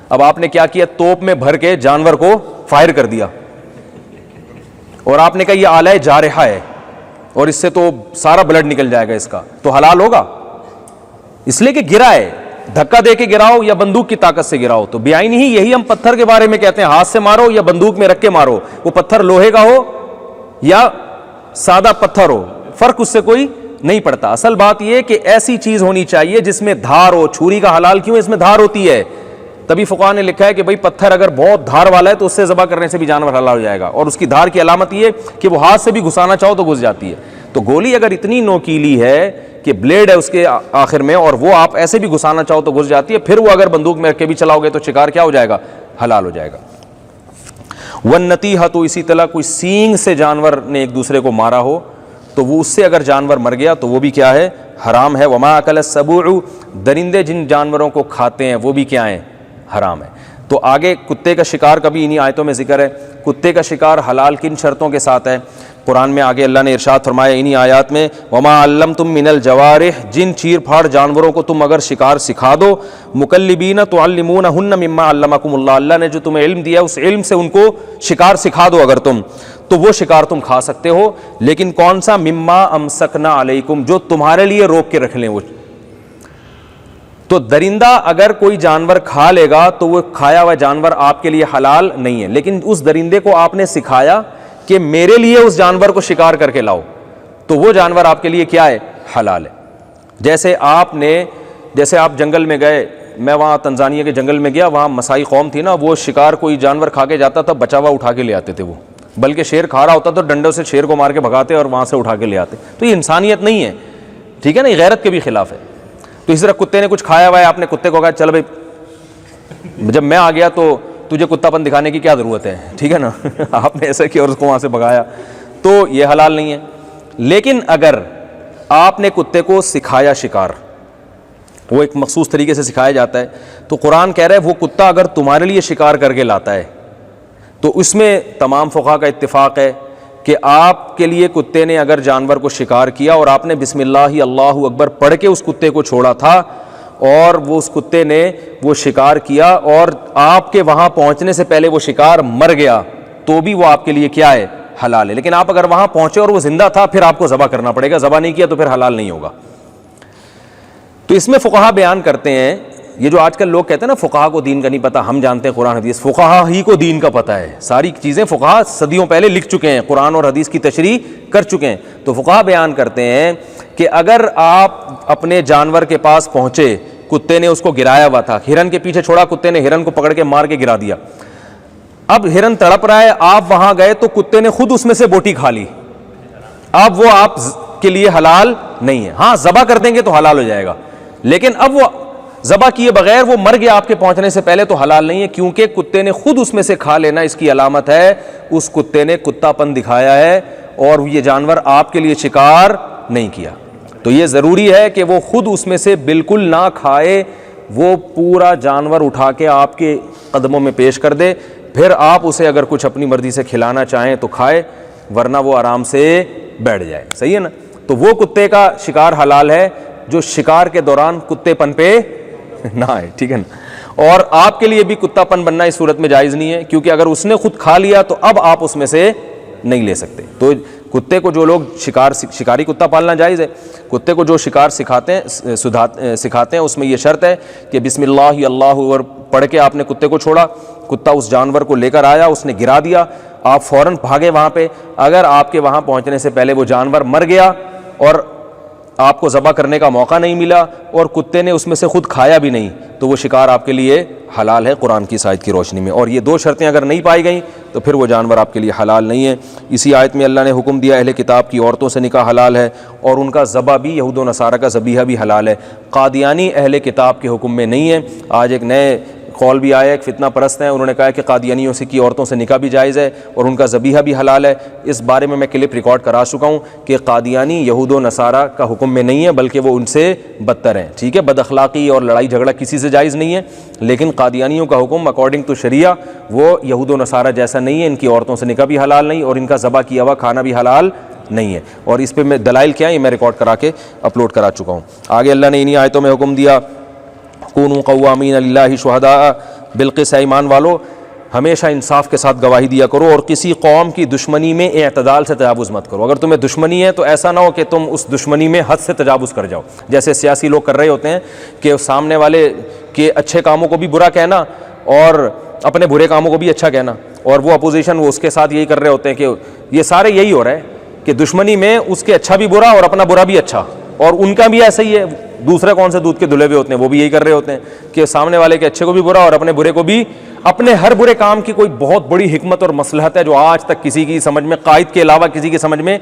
اب آپ نے کیا کیا, توپ میں بھر کے جانور کو فائر کر دیا اور آپ نے کہا یہ آلہ جارحہ ہے اور اس سے تو سارا بلڈ نکل جائے گا اس کا, تو حلال ہوگا؟ اس لیے کہ گرا ہے, دھکا دے کے گراؤ یا بندوق کی طاقت سے گراؤ. تو بیائی نہیں, یہی ہم پتھر کے بارے میں کہتے ہیں, ہاتھ سے مارو یا بندوق میں رکھ کے مارو, وہ پتھر لوہے کا ہو یا سادہ پتھر ہو, فرق اس سے کوئی نہیں پڑتا. اصل بات یہ کہ ایسی چیز ہونی چاہیے جس میں دھار ہو. چھری کا حلال کیوں, اس میں دھار ہوتی ہے. تبھی فقہاء نے لکھا ہے کہ بھئی پتھر اگر بہت دھار والا ہے تو اس سے ذبح کرنے سے بھی جانور حلال ہو جائے گا, اور اس کی دھار کی علامت یہ کہ وہ ہاتھ سے بھی گھسانا چاہو تو گھس جاتی ہے. تو گولی اگر اتنی نوکیلی ہے کہ بلیڈ ہے اس کے آخر میں اور وہ آپ ایسے بھی گھسانا چاہو تو گھس جاتی ہے, پھر وہ اگر بندوق میں رکھ کے بھی چلاؤ گے تو شکار کیا ہو جائے گا, حلال ہو جائے گا. والنطیحۃ, اسی طرح کوئی سینگ سے جانور نے ایک دوسرے کو مارا ہو تو وہ اس سے اگر جانور مر گیا تو وہ بھی کیا ہے, حرام ہے. وما اکل السبع, درندے جن جانوروں کو کھاتے ہیں وہ بھی کیا ہیں, حرام ہے. تو آگے کتے کا شکار کا بھی انہی آیتوں میں ذکر ہے. کتے کا شکار حلال کن شرطوں کے ساتھ ہے؟ قرآن میں آگے اللہ نے ارشاد فرمایا انہی آیات میں, وما علمتم من الجوارح, جن چیر پھاڑ جانوروں کو تم اگر شکار سکھا دو, مکلبین تعلمونہن مما علمکم اللہ, اللہ نے جو تمہیں علم دیا اس علم سے ان کو شکار سکھا دو اگر تم, تو وہ شکار تم کھا سکتے ہو. لیکن کون سا, مما امسکنا علیکم, جو تمہارے لیے روک کے رکھ لیں وہ. تو درندہ اگر کوئی جانور کھا لے گا تو وہ کھایا ہوا جانور آپ کے لیے حلال نہیں ہے, لیکن اس درندے کو آپ نے سکھایا کہ میرے لیے اس جانور کو شکار کر کے لاؤ تو وہ جانور آپ کے لیے کیا ہے, حلال ہے. جیسے آپ جنگل میں گئے, میں وہاں تنزانیہ کے جنگل میں گیا, وہاں مسائی قوم تھی نا, وہ شکار کوئی جانور کھا کے جاتا تھا, بچا ہوا اٹھا کے لے آتے تھے وہ, بلکہ شیر کھا رہا ہوتا تو ڈنڈوں سے شیر کو مار کے بھگاتے اور وہاں سے اٹھا کے لے آتے. تو یہ انسانیت نہیں ہے, ٹھیک ہے نا, یہ غیرت کے بھی خلاف ہے. تو اس طرح کتے نے کچھ کھایا ہوا ہے, آپ نے کتے کو کہا چل بھائی جب میں آ گیا تو تجھے کتا پن دکھانے کی کیا ضرورت ہے, ٹھیک ہے نا, آپ نے ایسا کیا اور اس کو وہاں سے بھگایا, تو یہ حلال نہیں ہے. لیکن اگر آپ نے کتے کو سکھایا شکار, وہ ایک مخصوص طریقے سے سکھایا جاتا ہے, تو قرآن کہہ رہا ہے وہ کتا اگر تمہارے لیے شکار کر کے لاتا ہے تو اس میں تمام فقہاء کا اتفاق ہے کہ آپ کے لیے کتے نے اگر جانور کو شکار کیا اور آپ نے بسم اللہ اللہ اکبر پڑھ کے اس کتے کو چھوڑا تھا اور وہ اس کتے نے وہ شکار کیا اور آپ کے وہاں پہنچنے سے پہلے وہ شکار مر گیا تو بھی وہ آپ کے لیے کیا ہے, حلال ہے. لیکن آپ اگر وہاں پہنچے اور وہ زندہ تھا پھر آپ کو ذبح کرنا پڑے گا, ذبح نہیں کیا تو پھر حلال نہیں ہوگا. تو اس میں فقہاء بیان کرتے ہیں یہ جو آج کل لوگ کہتے ہیں نا فقہا کو دین کا نہیں پتہ, ہم جانتے ہیں قرآن حدیث, فقہا ہی کو دین کا پتہ ہے. ساری چیزیں فقہا صدیوں پہلے لکھ چکے ہیں, قرآن اور حدیث کی تشریح کر چکے ہیں. تو فقہا بیان کرتے ہیں کہ اگر آپ اپنے جانور کے پاس پہنچے, کتے نے اس کو گرایا ہوا تھا, ہرن کے پیچھے چھوڑا, کتے نے ہرن کو پکڑ کے مار کے گرا دیا, اب ہرن تڑپ رہا ہے, آپ وہاں گئے تو کتے نے خود اس میں سے بوٹی کھا لی, اب وہ آپ کے لیے حلال نہیں ہے. ہاں ذبح کر دیں گے تو حلال ہو جائے گا, لیکن اب وہ ذبح کیے بغیر وہ مر گیا آپ کے پہنچنے سے پہلے تو حلال نہیں ہے, کیونکہ کتے نے خود اس میں سے کھا لینا اس کی علامت ہے اس کتے نے کتا پن دکھایا ہے اور یہ جانور آپ کے لیے شکار نہیں کیا. تو یہ ضروری ہے کہ وہ خود اس میں سے بالکل نہ کھائے, وہ پورا جانور اٹھا کے آپ کے قدموں میں پیش کر دے, پھر آپ اسے اگر کچھ اپنی مرضی سے کھلانا چاہیں تو کھائے, ورنہ وہ آرام سے بیٹھ جائے. صحیح ہے نا. تو وہ کتے کا شکار حلال ہے جو شکار کے دوران کتے پن پہ نہ آئے, ٹھیک ہے نا. اور آپ کے لیے بھی کتا پن بننا اس صورت میں جائز نہیں ہے, کیونکہ اگر اس نے خود کھا لیا تو اب آپ اس میں سے نہیں لے سکتے. تو کتے کو جو لوگ شکاری کتا پالنا جائز ہے, کتے کو جو شکار سکھاتے ہیں اس میں یہ شرط ہے کہ بسم اللہ اللہ اکبر پڑھ کے آپ نے کتے کو چھوڑا, کتا اس جانور کو لے کر آیا, اس نے گرا دیا, آپ فوراً بھاگے وہاں پہ. اگر آپ کے وہاں پہنچنے سے پہلے وہ جانور مر گیا اور آپ کو ذبح کرنے کا موقع نہیں ملا اور کتے نے اس میں سے خود کھایا بھی نہیں, تو وہ شکار آپ کے لیے حلال ہے قرآن کی اس آیت کی روشنی میں. اور یہ دو شرطیں اگر نہیں پائی گئیں تو پھر وہ جانور آپ کے لیے حلال نہیں ہے. اسی آیت میں اللہ نے حکم دیا اہل کتاب کی عورتوں سے نکاح حلال ہے اور ان کا ذبح بھی, یہود و نصارہ کا ذبیحہ بھی حلال ہے. قادیانی اہل کتاب کے حکم میں نہیں ہے. آج ایک نئے قول بھی آیا, ایک فتنہ پرست ہیں, انہوں نے کہا کہ قادیانیوں سے کی عورتوں سے نکاح بھی جائز ہے اور ان کا ذبیحہ بھی حلال ہے. اس بارے میں کلپ ریکارڈ کرا چکا ہوں کہ قادیانی یہود و نصارہ کا حکم میں نہیں ہے, بلکہ وہ ان سے بدتر ہیں. ٹھیک ہے, بد اخلاقی اور لڑائی جھگڑا کسی سے جائز نہیں ہے, لیکن قادیانیوں کا حکم اکارڈنگ ٹو شریعہ وہ یہود و نصارہ جیسا نہیں ہے. ان کی عورتوں سے نکاح بھی حلال نہیں اور ان کا ذبح کیا ہوا کھانا بھی حلال نہیں ہے. اور اس پہ میں دلائل کیا ہیں یہ میں ریکارڈ کرا کے اپلوڈ کرا چکا ہوں. آگے اللہ نے انہی آیتوں میں حکم دیا کونوا قوامین للہ شہداء بالقسط, ایمان والو ہمیشہ انصاف کے ساتھ گواہی دیا کرو اور کسی قوم کی دشمنی میں اعتدال سے تجاوز مت کرو. اگر تمہیں دشمنی ہے تو ایسا نہ ہو کہ تم اس دشمنی میں حد سے تجاوز کر جاؤ, جیسے سیاسی لوگ کر رہے ہوتے ہیں کہ سامنے والے کے اچھے کاموں کو بھی برا کہنا اور اپنے برے کاموں کو بھی اچھا کہنا, اور وہ اپوزیشن وہ اس کے ساتھ یہی کر رہے ہوتے ہیں کہ یہ سارے یہی ہو رہا ہے کہ دشمنی میں اس کے اچھا بھی برا اور اپنا برا بھی اچھا, اور ان کا بھی ایسا ہی ہے. دوسرے کون سے دودھ کے دھلے ہوئے ہوتے ہیں, وہ بھی یہی کر رہے ہوتے ہیں کہ سامنے والے کے اچھے کو بھی برا اور اپنے برے کو بھی. اپنے ہر برے کام کی کوئی بہت بڑی حکمت اور مصلحت ہے جو آج تک کسی کی سمجھ میں, قائد کے علاوہ کسی کی سمجھ میں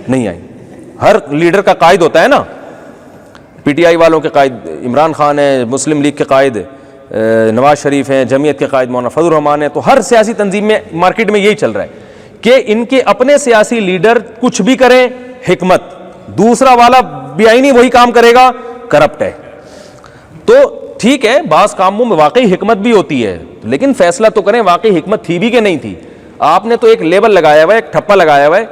نہیں آئی. ہر لیڈر کا قائد ہوتا ہے نا, پی ٹی آئی والوں کے قائد عمران خان ہے, مسلم لیگ کے قائد نواز شریف ہیں, جمعیت کے قائد مولانا فضل الرحمان ہیں. تو ہر سیاسی تنظیم میں مارکیٹ میں یہی چل رہا ہے کہ ان کے اپنے سیاسی لیڈر کچھ بھی کریں حکمت, دوسرا والا بھی آئی نہیں وہی کام کرے گا کرپٹ ہے. تو ٹھیک ہے بعض کاموں میں واقعی حکمت بھی ہوتی ہے, لیکن فیصلہ تو کریں واقعی حکمت تھی بھی کہ نہیں تھی. آپ نے تو ایک لیبل لگایا ہوا ہے, ایک ٹھپا لگایا ہوا ہے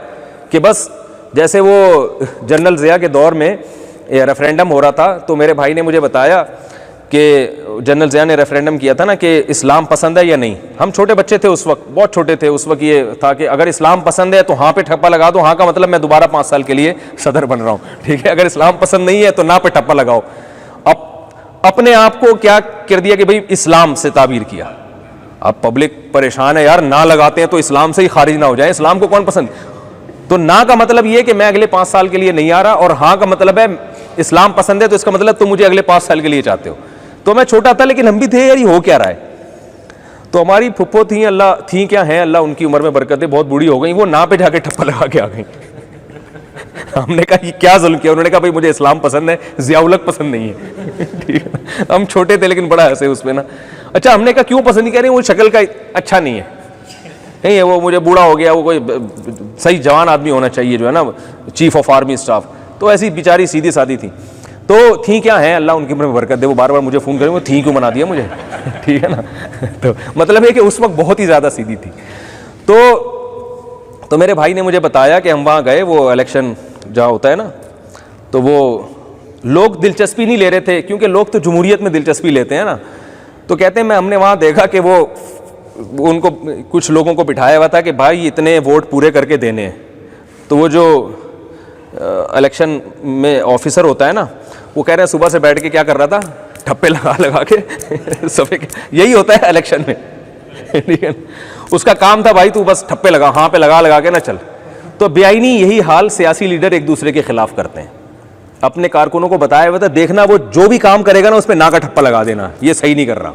کہ بس جیسے وہ جنرل ضیاء کے دور میں ریفرینڈم ہو رہا تھا تو میرے بھائی نے مجھے بتایا کہ جنرل ضیاء نے ریفرینڈم کیا تھا نا کہ اسلام پسند ہے یا نہیں. ہم چھوٹے بچے تھے اس وقت, بہت چھوٹے تھے اس وقت. یہ تھا کہ اگر اسلام پسند ہے تو ہاں پہ ٹھپا لگا دو, ہاں کا مطلب میں دوبارہ 5 سال کے لیے صدر بن رہا ہوں. ٹھیک ہے, اگر اسلام پسند نہیں ہے تو نہ پہ ٹھپا لگاؤ. اب اپنے آپ کو کیا کر دیا کہ بھئی اسلام سے تعبیر کیا. اب پبلک پریشان ہے یار, نہ لگاتے ہیں تو اسلام سے ہی خارج نہ ہو جائے, اسلام کو کون پسند. تو نہ کا مطلب یہ کہ میں اگلے 5 سال کے لیے نہیں آ رہا, اور ہاں کا مطلب ہے اسلام پسند ہے تو اس کا مطلب تم مجھے اگلے 5 سال کے لیے چاہتے ہو. تو میں چھوٹا تھا لیکن ہم بھی تھے یار, یہ ہو کیا رہا ہے. تو ہماری پھپھو تھیں, اللہ تھیں کیا ہیں, اللہ ان کی عمر میں برکت ہے, بہت بوڑھی ہو گئی, وہ نہ پہ جا کے ٹھپا لگا کے آ گئی. ہم نے کہا یہ کیا ظلم کیا. انہوں نے کہا بھائی مجھے اسلام پسند ہے, ضیاء الحق پسند نہیں ہے. ٹھیک ہے, ہم چھوٹے تھے لیکن بڑا ہنسے اس پہ نا. اچھا ہم نے کہا کیوں پسند نہیں کر رہے, وہ شکل کا اچھا نہیں ہے, نہیں ہے وہ, مجھے بوڑھا ہو گیا, وہ کوئی صحیح جوان آدمی ہونا چاہیے جو ہے نا چیف آف آرمی اسٹاف. تو ایسی بیچاری سیدھی سادی تھی. تو تھیں کیا ہیں, اللہ ان کی عمر میں برکت دے, وہ بار بار مجھے فون کریں وہ تھیں کیوں بنا دیا مجھے. ٹھیک ہے نا. تو مطلب ہے کہ اس وقت بہت ہی زیادہ سیدھی تھی. تو میرے بھائی نے مجھے بتایا کہ ہم وہاں گئے, وہ الیکشن جہاں ہوتا ہے نا, تو وہ لوگ دلچسپی نہیں لے رہے تھے کیونکہ لوگ تو جمہوریت میں دلچسپی لیتے ہیں نا. تو کہتے ہیں ہم نے وہاں دیکھا کہ وہ ان کو کچھ لوگوں کو بٹھایا ہوا تھا کہ بھائی اتنے ووٹ پورے کر کے دینے ہیں. تو وہ جو الیکشن میں آفیسر ہوتا ہے نا, وہ کہہ رہے ہیں صبح سے بیٹھ کے کیا کر رہا تھا, ٹھپے لگا کے صفحے کے، یہی ہوتا ہے الیکشن میں، ٹھیک ہے، اس کا کام تھا بھائی تو بس ٹھپے لگا، ہاں پہ لگا کے نہ چل. تو بے آئینی یہی حال سیاسی لیڈر ایک دوسرے کے خلاف کرتے ہیں. اپنے کارکنوں کو بتایا ہوا تھا دیکھنا وہ جو بھی کام کرے گا نا اس پہ نا کا ٹھپا لگا دینا، یہ صحیح نہیں کر رہا.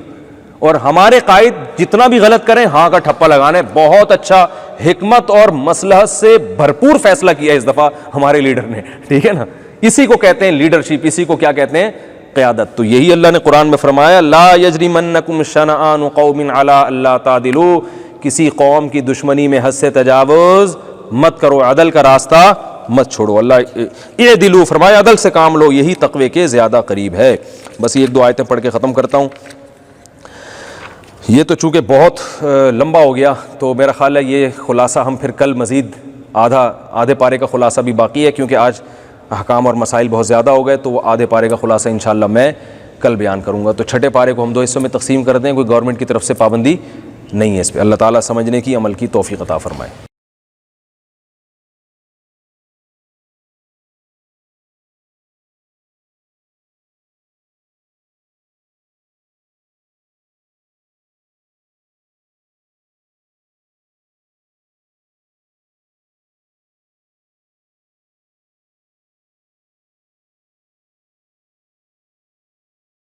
اور ہمارے قائد جتنا بھی غلط کریں ہاں کا ٹھپا لگانے. بہت اچھا حکمت اور مصلحت سے بھرپور فیصلہ کیا اس دفعہ ہمارے لیڈر نے، ٹھیک ہے نا. اسی کو کہتے ہیں لیڈرشپ، اسی کو کیا کہتے ہیں؟ قیادت. تو یہی اللہ نے قرآن میں فرمایا لا یجرمنکم شنآن قوم علی الا تعدلوا، کسی قوم کی دشمنی میں حد سے تجاوز مت کرو، عدل کا راستہ مت چھوڑو. اللہ اعدلوا فرمایا عدل سے کام لو، یہی تقوی کے زیادہ قریب ہے. بس یہ ایک دو آیتیں پڑھ کے ختم کرتا ہوں. یہ تو چونکہ بہت لمبا ہو گیا تو میرا خیال ہے یہ خلاصہ ہم پھر کل مزید آدھے پارے کا خلاصہ بھی باقی ہے، کیونکہ آج احکام اور مسائل بہت زیادہ ہو گئے تو وہ آدھے پارے کا خلاصہ انشاءاللہ میں کل بیان کروں گا. تو چھٹے پارے کو ہم 2 حصوں میں تقسیم کر دیں، کوئی گورنمنٹ کی طرف سے پابندی نہیں ہے اس پہ. اللہ تعالیٰ سمجھنے کی عمل کی توفیق عطا فرمائے.